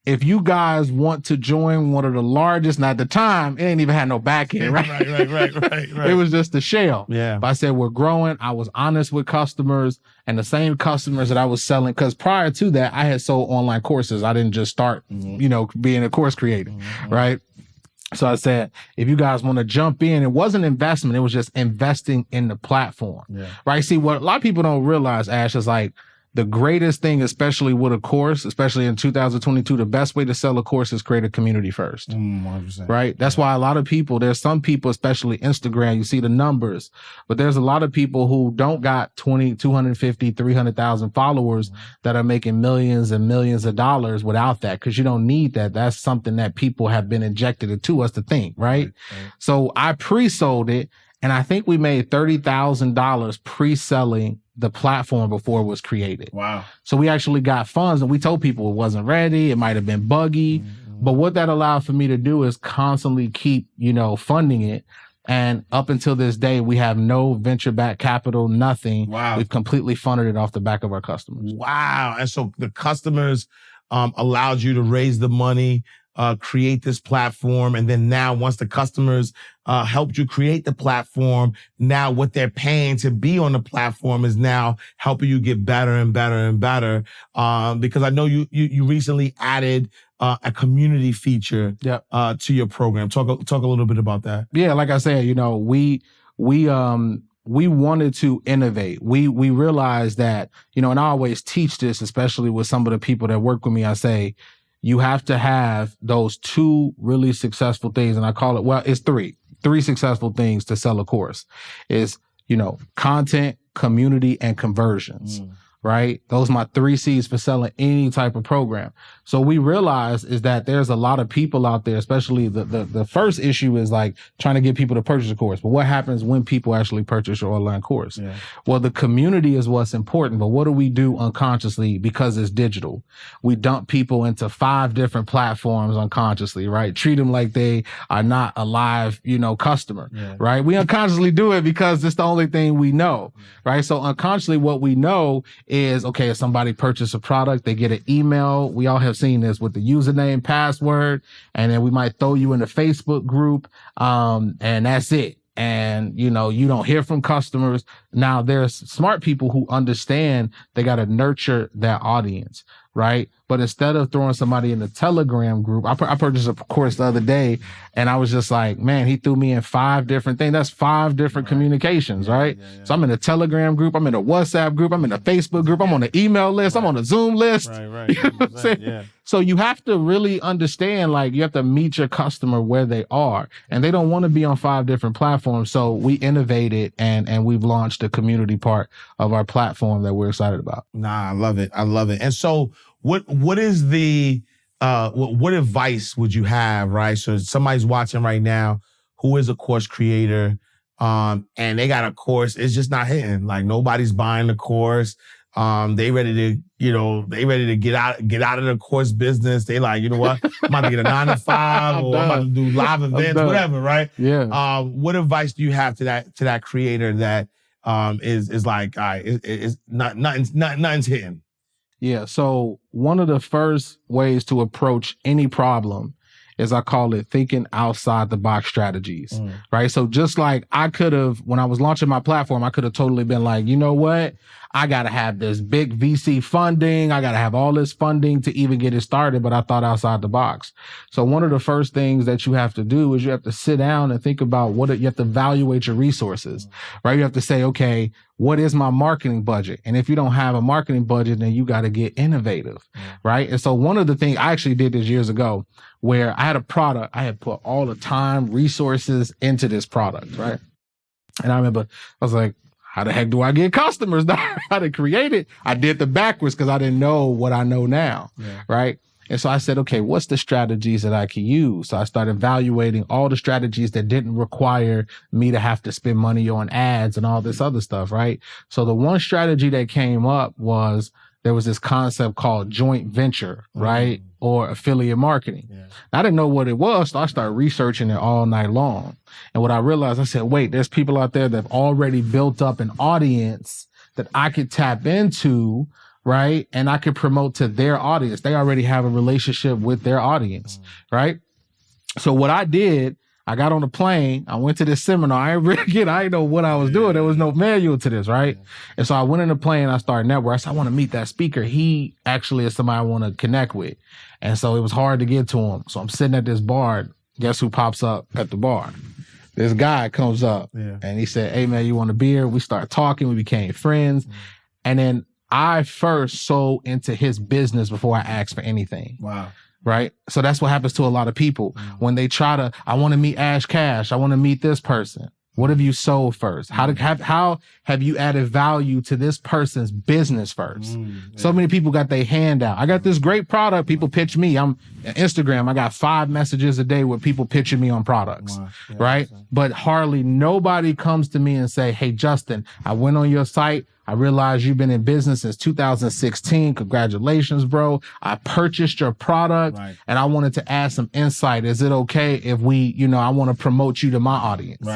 if you guys want to join one of the largest, now at the time, it ain't even had no back end, right? Right. It was just the shell. Yeah. But I said, we're growing. I was honest with customers, and the same customers that I was selling, because prior to that, I had sold online courses. I didn't just start, being a course creator, right? So I said, if you guys want to jump in, it wasn't investment. It was just investing in the platform, right? See, what a lot of people don't realize, Ash, is like, the greatest thing, especially with a course, especially in 2022, the best way to sell a course is create a community first, 100%. Right? That's why a lot of people, there's some people, especially Instagram, you see the numbers, but there's a lot of people who don't got 20, 250, 300,000 followers that are making millions and millions of dollars without that, because you don't need that. That's something that people have been injected into us to think, right? So I pre-sold it, and I think we made $30,000 pre-selling the platform before it was created. Wow. So we actually got funds, and we told people it wasn't ready. It might have been buggy. But what that allowed for me to do is constantly keep, funding it. And up until this day, we have no venture-backed capital, nothing. Wow. We've completely funded it off the back of our customers. Wow. And so the customers allowed you to raise the money, create this platform. And then now once the customers helped you create the platform, now what they're paying to be on the platform is now helping you get better and better and better. Because I know you recently added a community feature to your program. Talk a little bit about that. Yeah, like I said, we wanted to innovate. We realized that, and I always teach this, especially with some of the people that work with me. I say, you have to have those two really successful things. And I call it, it's three successful things to sell a course is, content, community, and conversions. Right? Those are my 3 C's for selling any type of program. So we realize is that there's a lot of people out there, especially the first issue is like trying to get people to purchase a course. But what happens when people actually purchase your online course? Yeah. Well, the community is what's important. But what do we do unconsciously because it's digital? We dump people into 5 different platforms unconsciously, right? Treat them like they are not a live, customer, right? We unconsciously do it because it's the only thing we know, right? So unconsciously what we know is, okay, if somebody purchased a product, they get an email. We all have seen this with the username, password, and then we might throw you in a Facebook group, and that's it. And, you don't hear from customers. Now, there's smart people who understand they got to nurture their audience, right? But instead of throwing somebody in the Telegram group, I purchased a course the other day, and I was just like, man, he threw me in 5 different things. That's 5 different communications, right? Yeah. So I'm in a Telegram group, I'm in a WhatsApp group, I'm in a Facebook group, I'm on the email list, I'm on a Zoom list. Right. You know what I'm saying? Yeah. So you have to really understand, like, you have to meet your customer where they are, and they don't want to be on 5 different platforms. So we innovated and we've launched a community part of our platform that we're excited about. Nah, I love it. And so what is the what advice would you have, right? So somebody's watching right now who is a course creator, and they got a course, it's just not hitting. Like, nobody's buying the course. They ready to get out of the course business. They like, you know what? I'm about to get a 9 to 5 or I'm about to do live events, whatever, right? Yeah. What advice do you have to that creator that is like, all right, it's nothing's hitting? Yeah. So one of the first ways to approach any problem is, I call it, thinking outside the box strategies, right? So just like I could have, when I was launching my platform, I could have totally been like, you know what? I got to have this big VC funding. I got to have all this funding to even get it started. But I thought outside the box. So one of the first things that you have to do is you have to sit down and think about you have to evaluate your resources, right? You have to say, okay, what is my marketing budget? And if you don't have a marketing budget, then you got to get innovative, right? And so one of the things I actually did this years ago, where I had a product, I had put all the time, resources into this product, right? And I remember I was like, how the heck do I get customers? How to create it? I did the backwards because I didn't know what I know now, right? And so I said, okay, what's the strategies that I can use? So I started evaluating all the strategies that didn't require me to have to spend money on ads and all this other stuff, right? So the one strategy that came up was, there was this concept called joint venture, right? Or affiliate marketing. I didn't know what it was, so I started researching it all night long. And what I realized, I said, wait, there's people out there that have already built up an audience that I could tap into, right? And I could promote to their audience. They already have a relationship with their audience, right? So what I did, I got on a plane. I went to this seminar. I didn't know what I was doing. There was no manual to this, right? And so I went in the plane. I started networking. I said, I want to meet that speaker. He actually is somebody I want to connect with. And so it was hard to get to him. So I'm sitting at this bar. Guess who pops up at the bar? This guy comes up and he said, hey, man, you want a beer? We started talking. We became friends. And then I first sold into his business before I asked for anything. Wow. Right? So that's what happens to a lot of people when they try to, I want to meet Ash Cash. I want to meet this person. What have you sold first? How have you added value to this person's business first? So many people got their hand out. I got this great product. People pitch me. I'm on Instagram. I got 5 messages a day with people pitching me on products, right? But hardly nobody comes to me and say, hey, Justin, I went on your site. I realized you've been in business since 2016. Congratulations, bro. I purchased your product and I wanted to add some insight. Is it okay if I want to promote you to my audience?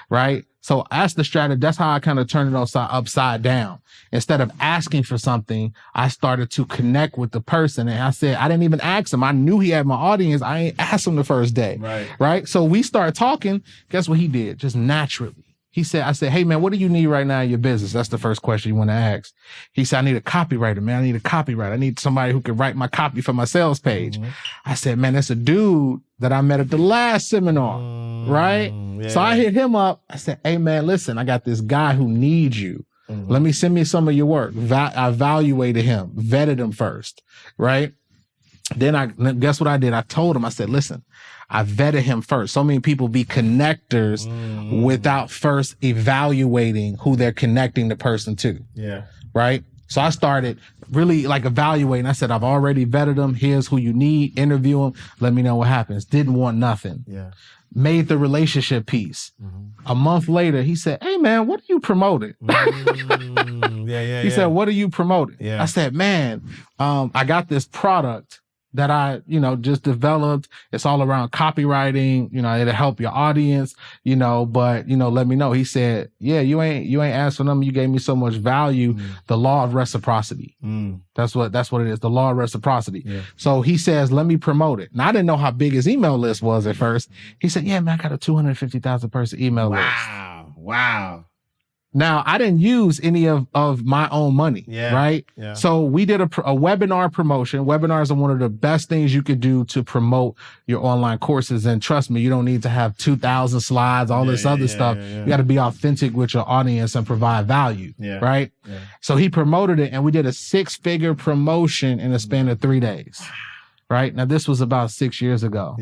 Right. So that's the strategy. That's how I kind of turned it upside down. Instead of asking for something, I started to connect with the person. And I said, I didn't even ask him. I knew he had my audience. I ain't asked him the first day. Right. So we started talking. Guess what he did? Just naturally. I said, hey, man, what do you need right now in your business? That's the first question you want to ask. He said, I need a copywriter, man. I need a copywriter. I need somebody who can write my copy for my sales page. I said, man, that's a dude that I met at the last seminar, right? So I hit him up. I said, hey, man, listen, I got this guy who needs you. Let me send me some of your work. I evaluated him, vetted him first, right? Then guess what I did? I told him, I said, listen, I vetted him first. So many people be connectors without first evaluating who they're connecting the person to. Right. So I started really evaluating. I said, I've already vetted him. Here's who you need. Interview him. Let me know what happens. Didn't want nothing. Made the relationship piece. A month later, he said, hey, man, what are you promoting? He said, what are you promoting? I said, man, I got this product that I, just developed. It's all around copywriting, it'll help your audience, but, let me know. He said, yeah, you ain't asked for them. You gave me so much value. The law of reciprocity. That's what it is. The law of reciprocity. So he says, let me promote it. And I didn't know how big his email list was at first. He said, yeah, man, I got a 250,000 person email list. Wow. Now, I didn't use any of my own money, right? So we did a webinar promotion. Webinars are one of the best things you could do to promote your online courses. And trust me, you don't need to have 2,000 slides, all this other stuff. You got to be authentic with your audience and provide value, right? So he promoted it, and we did a 6-figure promotion in a span of 3 days. Right? Now, this was about 6 years ago.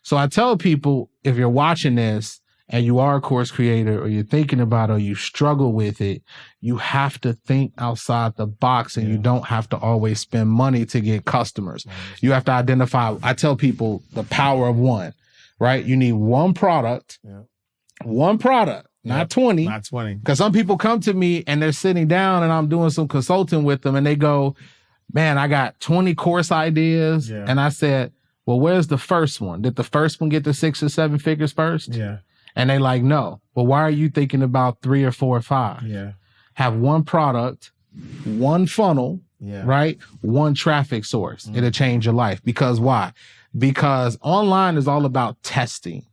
So I tell people, if you're watching this, and you are a course creator, or you're thinking about it, or you struggle with it, you have to think outside the box, and you don't have to always spend money to get customers. You have to identify, I tell people, the power of one, right? You need one product not 20. Not 20. Because some people come to me and they're sitting down and I'm doing some consulting with them and they go, man, I got 20 course ideas. Yeah. And I said, well, where's the first one? Did the first one get to 6 or 7 figures first? Yeah. And they like, no. Well, why are you thinking about 3 or 4 or 5? Yeah. Have one product, one funnel, Yeah. right? One traffic source. It'll change your life. Because why? Because online is all about testing.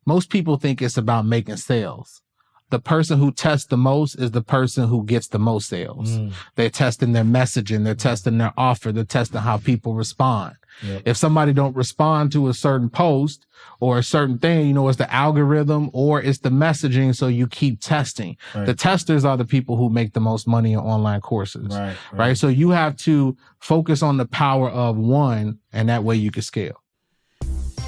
Most people think it's about making sales. The person who tests the most is the person who gets the most sales. They're testing their messaging. They're testing their offer. They're testing how people respond. Yep. If somebody don't respond to a certain post or a certain thing, it's the algorithm or it's the messaging. So you keep testing. Right. The testers are the people who make the most money in online courses. Right. So you have to focus on the power of one, and that way you can scale.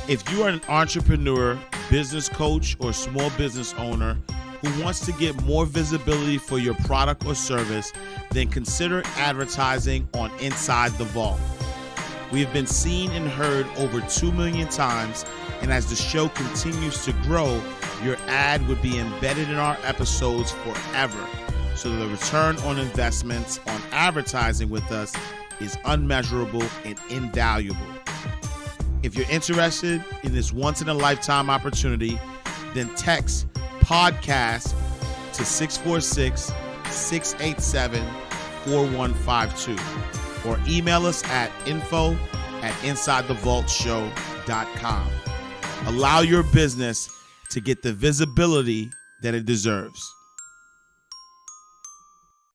If you are an entrepreneur, business coach, or small business owner who wants to get more visibility for your product or service, then consider advertising on Inside the Vault. We have been seen and heard over 2 million times, and as the show continues to grow, your ad would be embedded in our episodes forever. So the return on investments on advertising with us is unmeasurable and invaluable. If you're interested in this once-in-a-lifetime opportunity, then text podcast to 646-687-4152 or email us at info@insidethevaultshow.com. Allow your business to get the visibility that it deserves.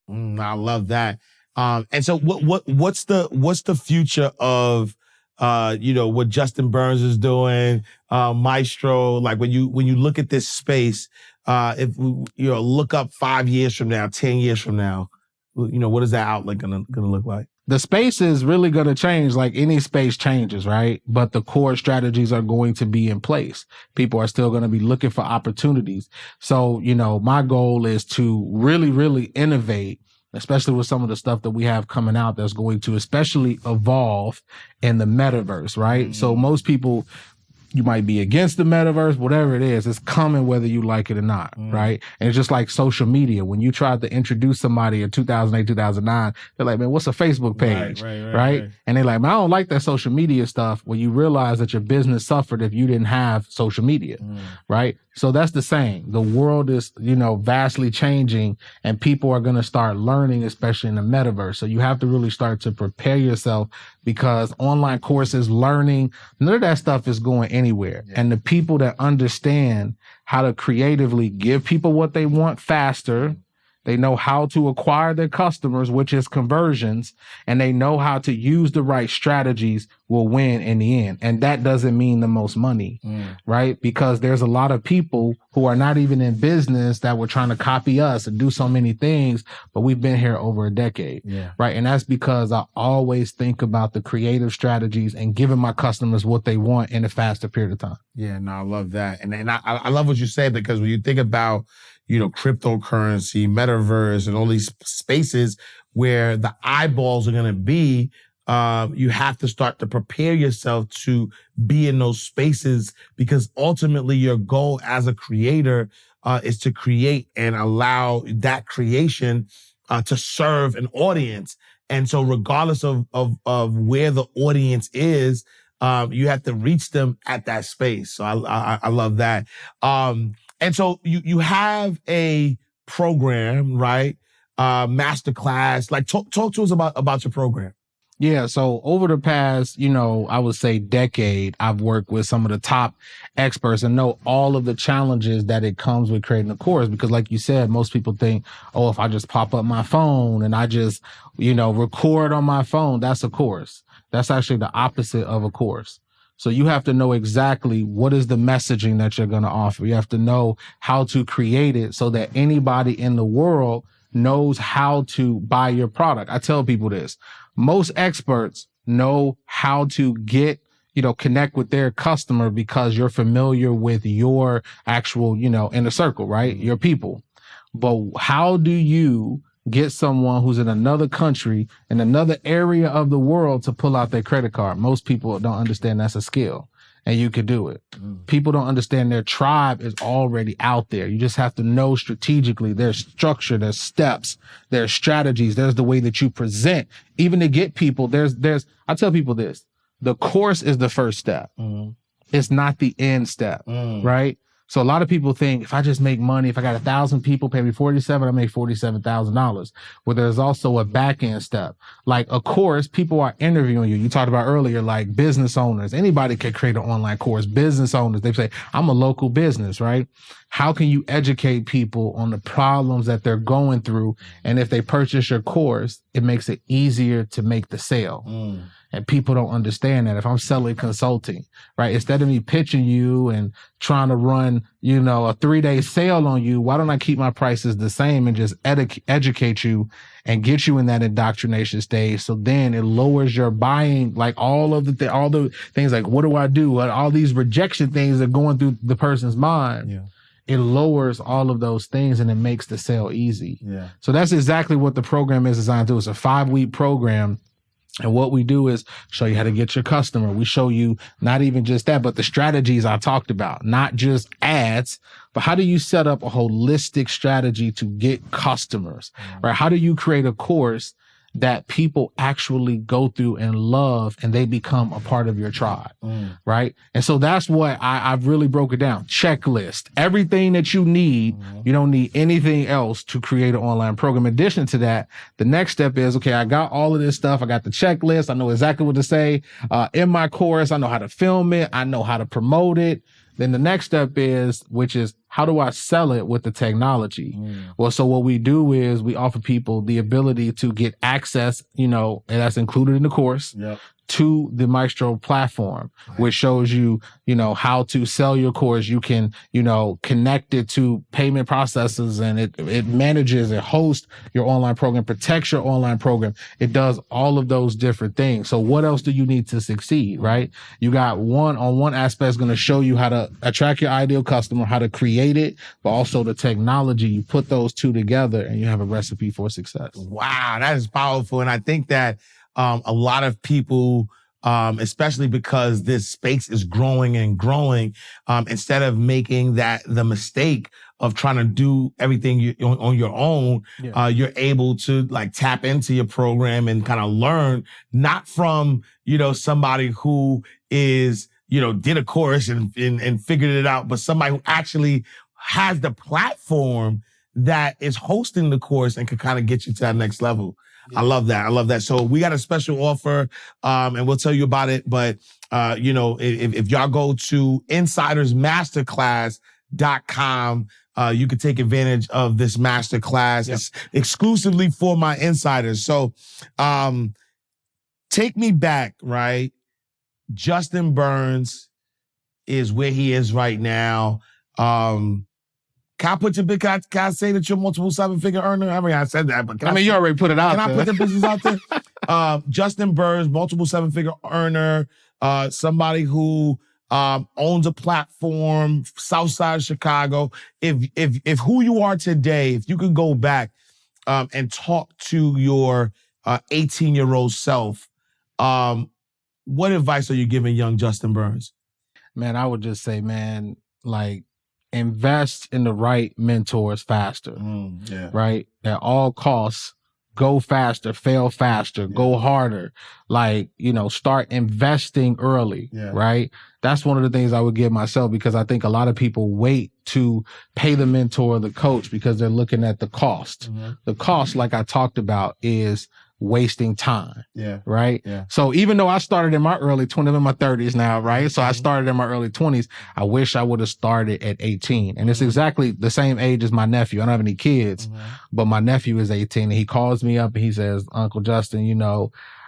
I love that. And so what's the future of what Justin Burns is doing, Maestro? Like when you look at this space, if look up 5 years from now, 10 years from now, what is that outlook gonna look like? The space is really going to change, like any space changes, right? But the core strategies are going to be in place. People are still going to be looking for opportunities. So, my goal is to really, really innovate, especially with some of the stuff that we have coming out that's going to especially evolve in the metaverse, right? So most people, you might be against the metaverse, whatever it is, it's coming whether you like it or not, right? And it's just like social media. When you tried to introduce somebody in 2008, 2009, they're like, man, what's a Facebook page, right? And they're like, man, I don't like that social media stuff. Well, you realize that your business suffered if you didn't have social media, right? So that's the same. The world is, vastly changing, and people are going to start learning, especially in the metaverse. So you have to really start to prepare yourself, because online courses, learning, none of that stuff is going anywhere. Yeah. And the people that understand how to creatively give people what they want faster, they know how to acquire their customers, which is conversions, and they know how to use the right strategies, will win in the end. And that doesn't mean the most money, right? Because there's a lot of people who are not even in business that were trying to copy us and do so many things, but we've been here over a decade, right? And that's because I always think about the creative strategies and giving my customers what they want in a faster period of time. Yeah, no, I love that. And I love what you said, because when you think about, cryptocurrency, metaverse, and all these spaces where the eyeballs are going to be, you have to start to prepare yourself to be in those spaces, because ultimately your goal as a creator is to create and allow that creation to serve an audience. And so regardless of where the audience is, you have to reach them at that space. So I love that. And so you have a program, right? Masterclass. Like talk to us about your program. Yeah. So over the past, I would say decade, I've worked with some of the top experts and know all of the challenges that it comes with creating a course. Because like you said, most people think, oh, if I just pop up my phone and I just, record on my phone, that's a course. That's actually the opposite of a course. So you have to know exactly what is the messaging that you're going to offer. You have to know how to create it so that anybody in the world knows how to buy your product. I tell people this. Most experts know how to get, connect with their customer because you're familiar with your actual, inner circle, right? Your people. But how do you get someone who's in another country, in another area of the world, to pull out their credit card? Most people don't understand that's a skill. and you could do it. People don't understand their tribe is already out there. You just have to know strategically. There's structure, there's steps, there's strategies, there's the way that you present. Even to get people, I tell people this, the course is the first step. It's not the end step, right? So a lot of people think if I just make money, if I got 1,000 people pay me 47, I make $47,000. Well, there's also a back end step. Like a course, people are interviewing you. You talked about earlier, like business owners. Anybody can create an online course. Business owners, they say, I'm a local business, right? How can you educate people on the problems that they're going through? And if they purchase your course, it makes it easier to make the sale. And people don't understand that. If I'm selling consulting, right, instead of me pitching you and trying to run, a 3-day sale on you, why don't I keep my prices the same and just educate you and get you in that indoctrination stage? So then it lowers your buying, like all the things like, what do I do? All these rejection things are going through the person's mind. Yeah. It lowers all of those things and it makes the sale easy. Yeah. So that's exactly what the program is designed to do. It's a 5-week program. And what we do is show you how to get your customer. We show you not even just that, but the strategies I talked about, not just ads, but how do you set up a holistic strategy to get customers, right? How do you create a course that people actually go through and love and they become a part of your tribe, right? And so that's what I've really broke it down. Checklist, everything that you need. You don't need anything else to create an online program. In addition to that, the next step is, okay, I got all of this stuff. I got the checklist. I know exactly what to say in my course. I know how to film it. I know how to promote it. Then the next step is, which is, how do I sell it with the technology? Well, so what we do is we offer people the ability to get access, and that's included in the course, to the Maestro platform, which shows you, how to sell your course. You can, connect it to payment processes, and it manages and hosts your online program, protects your online program. It does all of those different things. So what else do you need to succeed, right? You got one aspect is going to show you how to attract your ideal customer, how to create it, but also the technology. You put those two together and you have a recipe for success. Wow, that is powerful. And I think that a lot of people, especially because this space is growing and growing, instead of making the mistake of trying to do everything on your own, you're able to like tap into your program and kind of learn, not from, somebody who is, did a course and figured it out, but somebody who actually has the platform that is hosting the course and can kind of get you to that next level. I love that. So we got a special offer, and we'll tell you about it. But, if y'all go to insidersmasterclass.com, you can take advantage of this masterclass. It's exclusively for my insiders. So, take me back, right? Justin Burns is where he is right now. Can I say that you're a multiple 7-figure earner? I mean, I said that, but you already put it out there. Can I put the business out there? Justin Burns, multiple 7-figure earner, somebody who owns a platform, Southside Chicago. If who you are today, if you could go back and talk to your 18-year-old self, what advice are you giving young Justin Burns? Man, I would just say, invest in the right mentors faster, right? At all costs, go faster, fail faster, go harder. Start investing early, right? That's one of the things I would give myself, because I think a lot of people wait to pay the mentor or the coach because they're looking at the cost. The cost, like I talked about, is wasting time. Right. So even though I started in my early 20s, I'm in my 30s now, right? So I started in my early 20s. I wish I would have started at 18. And it's exactly the same age as my nephew. I don't have any kids, but my nephew is 18 and he calls me up and he says, Uncle Justin,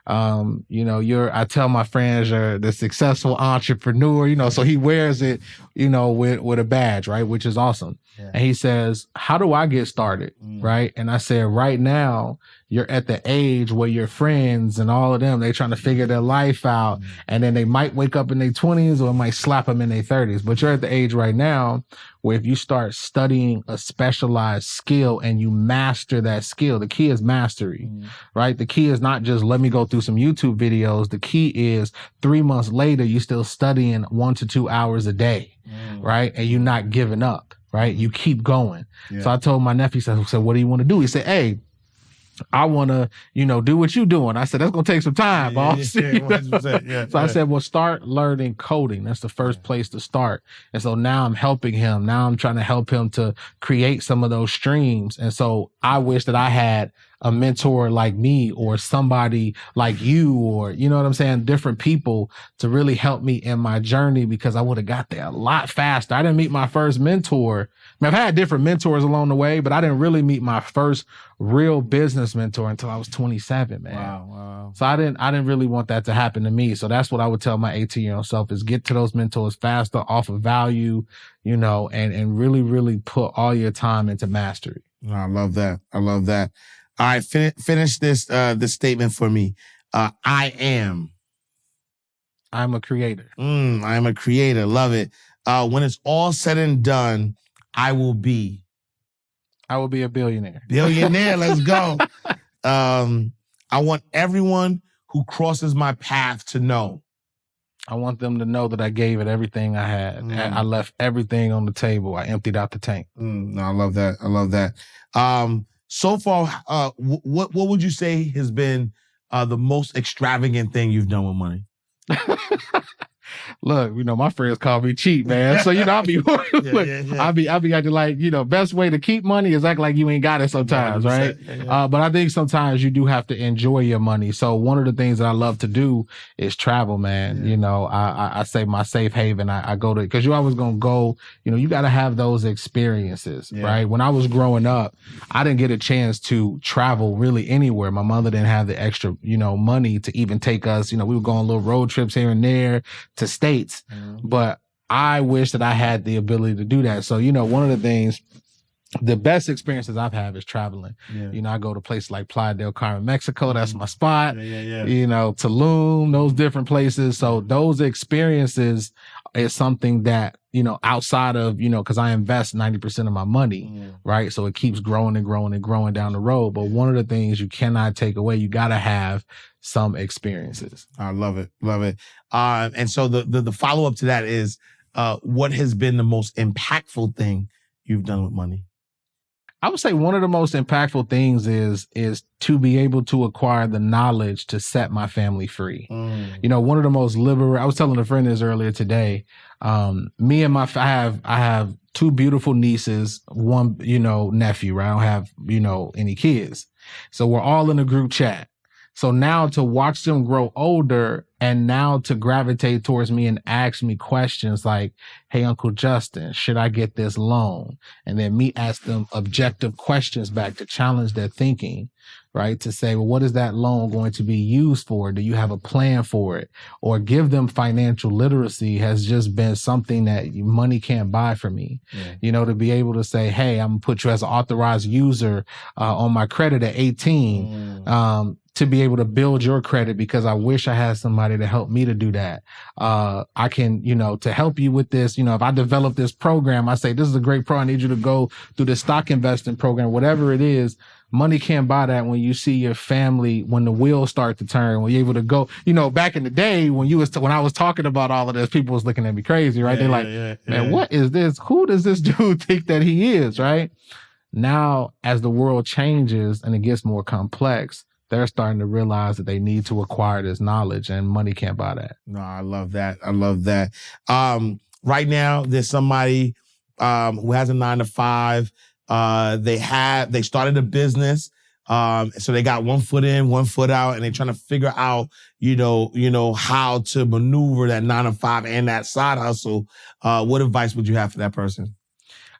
I tell my friends you're the successful entrepreneur, so he wears it, with a badge, right? Which is awesome. And he says, how do I get started? Right. And I said, right now you're at the age where your friends and all of them, they're trying to figure their life out. And then they might wake up in their 20s or it might slap them in their 30s. But you're at the age right now where if you start studying a specialized skill and you master that skill, the key is mastery, right? The key is not just let me go through some YouTube videos. The key is 3 months later, you're still studying 1 to 2 hours a day, right? And you're not giving up, right? You keep going. Yeah. So I told my nephew, I said, what do you want to do? He said, hey, I want to, do what you're doing. I said, that's going to take some time, boss. 100%, So I said, well, start learning coding. That's the first place to start. And so now I'm helping him. Now I'm trying to help him to create some of those streams. And so I wish that I had a mentor like me or somebody like you, or, you know what I'm saying? Different people to really help me in my journey, because I would have got there a lot faster. I didn't meet my first mentor. I mean, I've had different mentors along the way, but I didn't really meet my first real business mentor until I was 27, man. Wow. So I didn't really want that to happen to me. So that's what I would tell my 18-year-old self, is get to those mentors faster, offer value, and really, really put all your time into mastery. I love that. All right, finish this statement for me. I'm a creator. I'm a creator. Love it. When it's all said and done, I will be a billionaire. Let's go. I want everyone who crosses my path to know. I want them to know that I gave it everything I had. I left everything on the table. I emptied out the tank. No, I love that. So far, what would you say has been the most extravagant thing you've done with money? Look, my friends call me cheap, man. So, I'll be, I'll be acting like, best way to keep money is act like you ain't got it sometimes, right? Yeah. But I think sometimes you do have to enjoy your money. So one of the things that I love to do is travel, man. Yeah. I say my safe haven, I go to, because you always going to go, you got to have those experiences, right? When I was growing up, I didn't get a chance to travel really anywhere. My mother didn't have the extra, money to even take us, we would go on little road trips here and there to states, but I wish that I had the ability to do that. So, one of the things, the best experiences I've had is traveling. I go to places like Playa del Carmen, Mexico. That's my spot. Tulum, those different places. So those experiences is something that, outside of, because I invest 90% of my money, right? So it keeps growing and growing and growing down the road. But one of the things you cannot take away, you got to have some experiences. I love it. And so the follow-up to that is, what has been the most impactful thing you've done with money? I would say one of the most impactful things is to be able to acquire the knowledge to set my family free. One of the most I was telling a friend this earlier today. Me and I have 2 beautiful nieces, 1, nephew, right? I don't have, any kids. So we're all in a group chat. So now to watch them grow older and now to gravitate towards me and ask me questions like, hey, Uncle Justin, should I get this loan? And then me ask them objective questions back to challenge their thinking, right? To say, well, what is that loan going to be used for? Do you have a plan for it? Or give them financial literacy has just been something that money can't buy for me. To be able to say, hey, I'm going to put you as an authorized user on my credit at 18. To be able to build your credit, because I wish I had somebody to help me to do that. I can, to help you with this, if I develop this program, I say, this is a great program. I need you to go through the stock investing program, whatever it is. Money can't buy that when you see your family, when the wheels start to turn, when you're able to go, back in the day when I was talking about all of this, people was looking at me crazy, right? They're like, man, what is this? Who does this dude think that he is, right? Now, as the world changes and it gets more complex, they're starting to realize that they need to acquire this knowledge, and money can't buy that. No, I love that. Right now, there's somebody who has a 9-to-5. They started a business. So they got 1 foot in, 1 foot out, and they're trying to figure out, how to maneuver that 9-to-5 and that side hustle. What advice would you have for that person?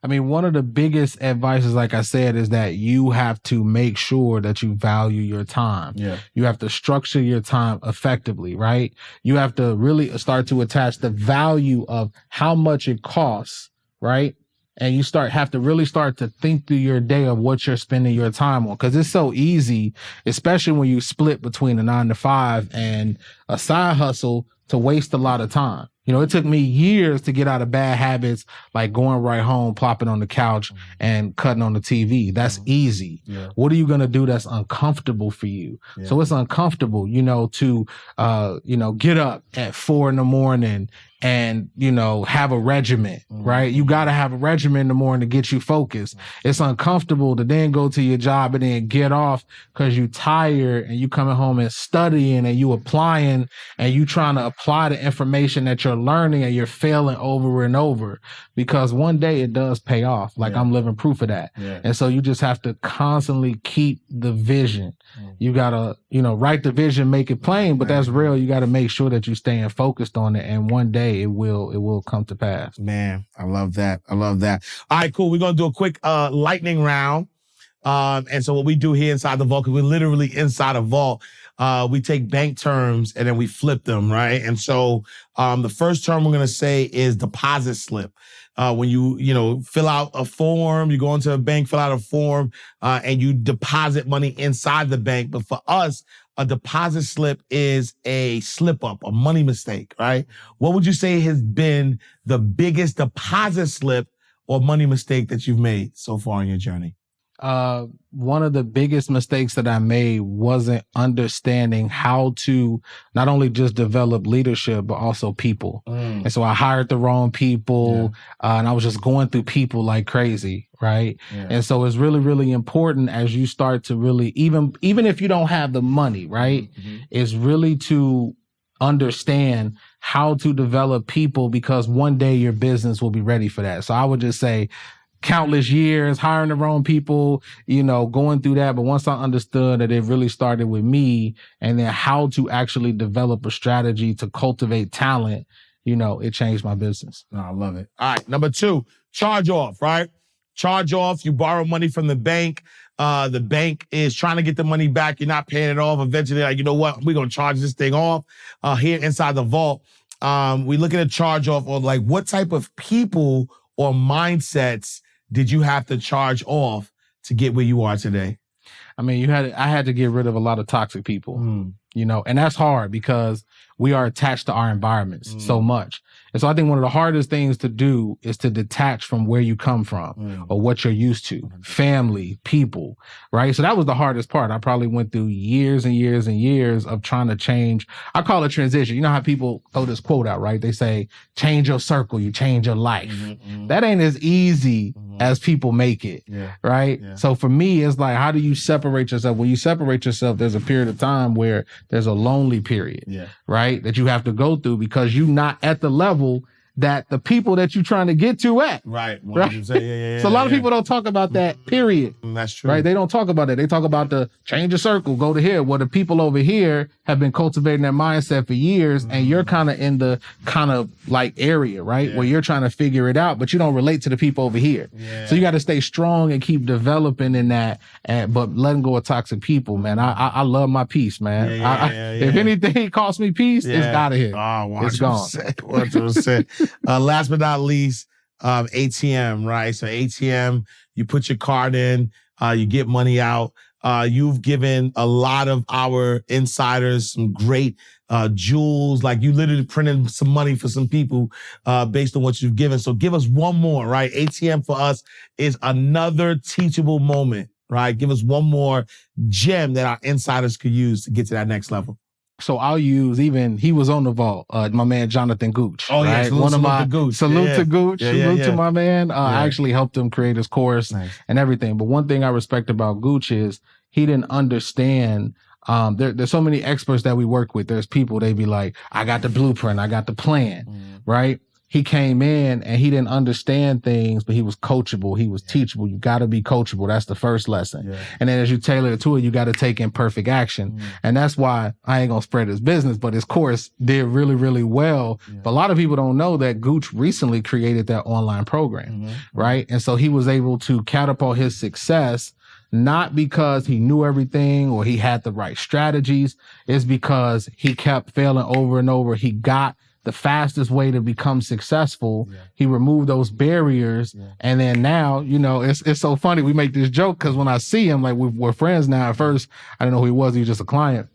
I mean, one of the biggest advices, like I said, is that you have to make sure that you value your time. You have to structure your time effectively, right? You have to really start to attach the value of how much it costs, right? And you have to really start to think through your day of what you're spending your time on. Because it's so easy, especially when you split between a 9-to-5 and a side hustle, to waste a lot of time. You know, it took me years to get out of bad habits, like going right home, plopping on the couch and cutting on the TV. That's easy. Yeah. What are you going to do that's uncomfortable for you? Yeah. So it's uncomfortable, you know, to, get up at 4 a.m. and, you know, have a regimen, right? You got to have a regimen in the morning to get you focused. It's uncomfortable to then go to your job and then get off because you tired and you coming home and studying and you applying and you trying to apply the information that you're learning and you're failing over and over, because one day it does pay off. Like I'm living proof of that. Yeah. And so you just have to constantly keep the vision. You got to, write the vision, make it plain, but that's real. You got to make sure that you're staying focused on it. And one day it will come to pass. Man, I love that. All right, cool. We're going to do a quick lightning round. And so what we do here inside the vault, because we're literally inside a vault, we take bank terms and then we flip them, right? And so the first term we're going to say is deposit slip. When you fill out a form, you go into a bank, fill out a form, and you deposit money inside the bank. But for us, a deposit slip is a slip up, a money mistake, right? What would you say has been the biggest deposit slip or money mistake that you've made so far in your journey? One of the biggest mistakes that I made wasn't understanding how to not only just develop leadership, but also people. And so I hired the wrong people, and I was just going through people like crazy. Right. Yeah. And so it's really, really important as you start to really, even if you don't have the money, right, is really to understand how to develop people, because one day your business will be ready for that. So I would just say, countless years, hiring the wrong people, going through that. But once I understood that it really started with me, and then how to actually develop a strategy to cultivate talent, it changed my business. Oh, I love it. All right. Number 2, charge off, right? Charge off. You borrow money from the bank. The bank is trying to get the money back. You're not paying it off. Eventually, like, you know what? We're going to charge this thing off. Here inside the vault, we look at a charge off, or like what type of people or mindsets did you have to charge off to get where you are today? I mean, I had to get rid of a lot of toxic people, and that's hard because we are attached to our environments so much. And so I think one of the hardest things to do is to detach from where you come from or what you're used to, family, people, right? So that was the hardest part. I probably went through years and years and years of trying to change. I call it transition. You know how people throw this quote out, right? They say, change your circle, you change your life. That ain't as easy as people make it, right? Yeah. So for me, it's like, how do you separate yourself? When you separate yourself, there's a period of time where there's a lonely period, right? That you have to go through because you're not at the level that the people that you're trying to get to at. Right. So a lot of people don't talk about that, period. That's true. Right? They don't talk about it. They talk about the change your circle, go to here. Well, the people over here have been cultivating that mindset for years, and you're kind of in the kind of like area, right? Where you're trying to figure it out, but you don't relate to the people over here. So you got to stay strong and keep developing in that, but letting go of toxic people, man. I love my peace, man. If anything costs me peace, it's got to hit. Oh, it's gone. 100%. Last but not least, ATM, right? So ATM, you put your card in, you get money out. You've given a lot of our insiders some great jewels. Like you literally printed some money for some people based on what you've given. So give us one more, right? ATM for us is another teachable moment, right? Give us one more gem that our insiders could use to get to that next level. So I'll use he was on the vault, my man, Jonathan Gooch. Oh, right? yeah. Salute to Gooch. Salute to Gooch. Salute to my man. I actually helped him create his course and everything. But one thing I respect about Gooch is he didn't understand. There's so many experts that we work with. There's people, they be like, I got the blueprint. I got the plan, right? He came in and he didn't understand things, but he was coachable. He was teachable. You got to be coachable. That's the first lesson. And then as you tailor it to it, you got to take imperfect action. And that's why I ain't going to spread his business, but his course did really, really well. But a lot of people don't know that Gooch recently created that online program, right? And so he was able to catapult his success, not because he knew everything or he had the right strategies. It's because he kept failing over and over. He got the fastest way to become successful. He removed those barriers. And then now, it's so funny. We make this joke because when I see him, like we're friends now. At first, I didn't know who he was. He was just a client.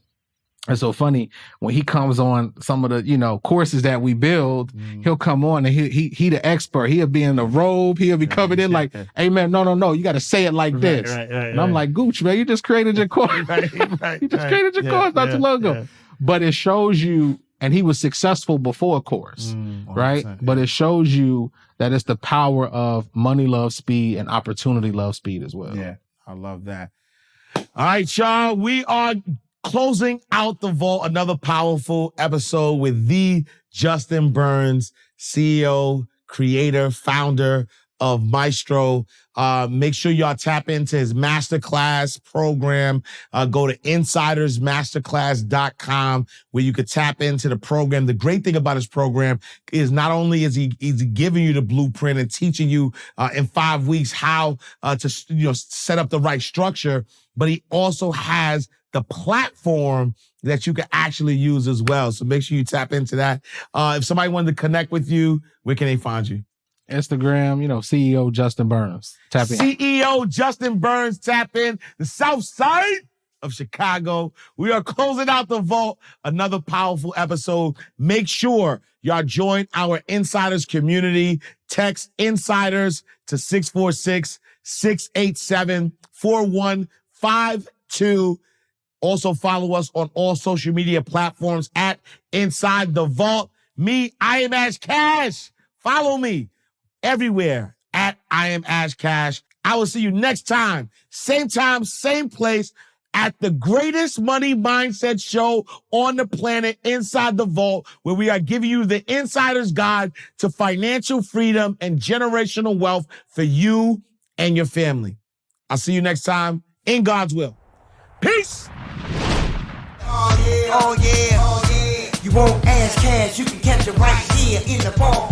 It's so funny when he comes on some of the, courses that we build, he'll come on and he the expert. He'll be in a robe. He'll be coming in like, hey man, no. You got to say it like this. And I'm like, Gooch, man, you just created your course. You just created your course not too long ago. But it shows you, and he was successful before a course, right? But it shows you that it's the power of money, love, speed, and opportunity, love, speed as well. Yeah, I love that. All right, y'all, we are closing out the vault, another powerful episode with the Justin Burns, CEO, creator, founder of Maestro. Make sure y'all tap into his masterclass program. Go to insidersmasterclass.com where you could tap into the program. The great thing about his program is not only is he giving you the blueprint and teaching you in 5 weeks how to set up the right structure, but he also has the platform that you can actually use as well. So make sure you tap into that. If somebody wanted to connect with you, where can they find you? Instagram, CEO Justin Burns. Tap in. CEO Justin Burns, tap in. The South Side of Chicago. We are closing out the vault. Another powerful episode. Make sure y'all join our Insiders community. Text Insiders to 646-687-4152. Also follow us on all social media platforms at Inside the Vault. Me, I am Ash Cash. Follow me everywhere at I am Ash Cash. I will see you next time, same place, at the greatest money mindset show on the planet, Inside the Vault, where we are giving you the insider's guide to financial freedom and generational wealth for you and your family. I'll see you next time in God's will. Peace. Oh yeah. You won't ask cash, you can catch it right here in the ball.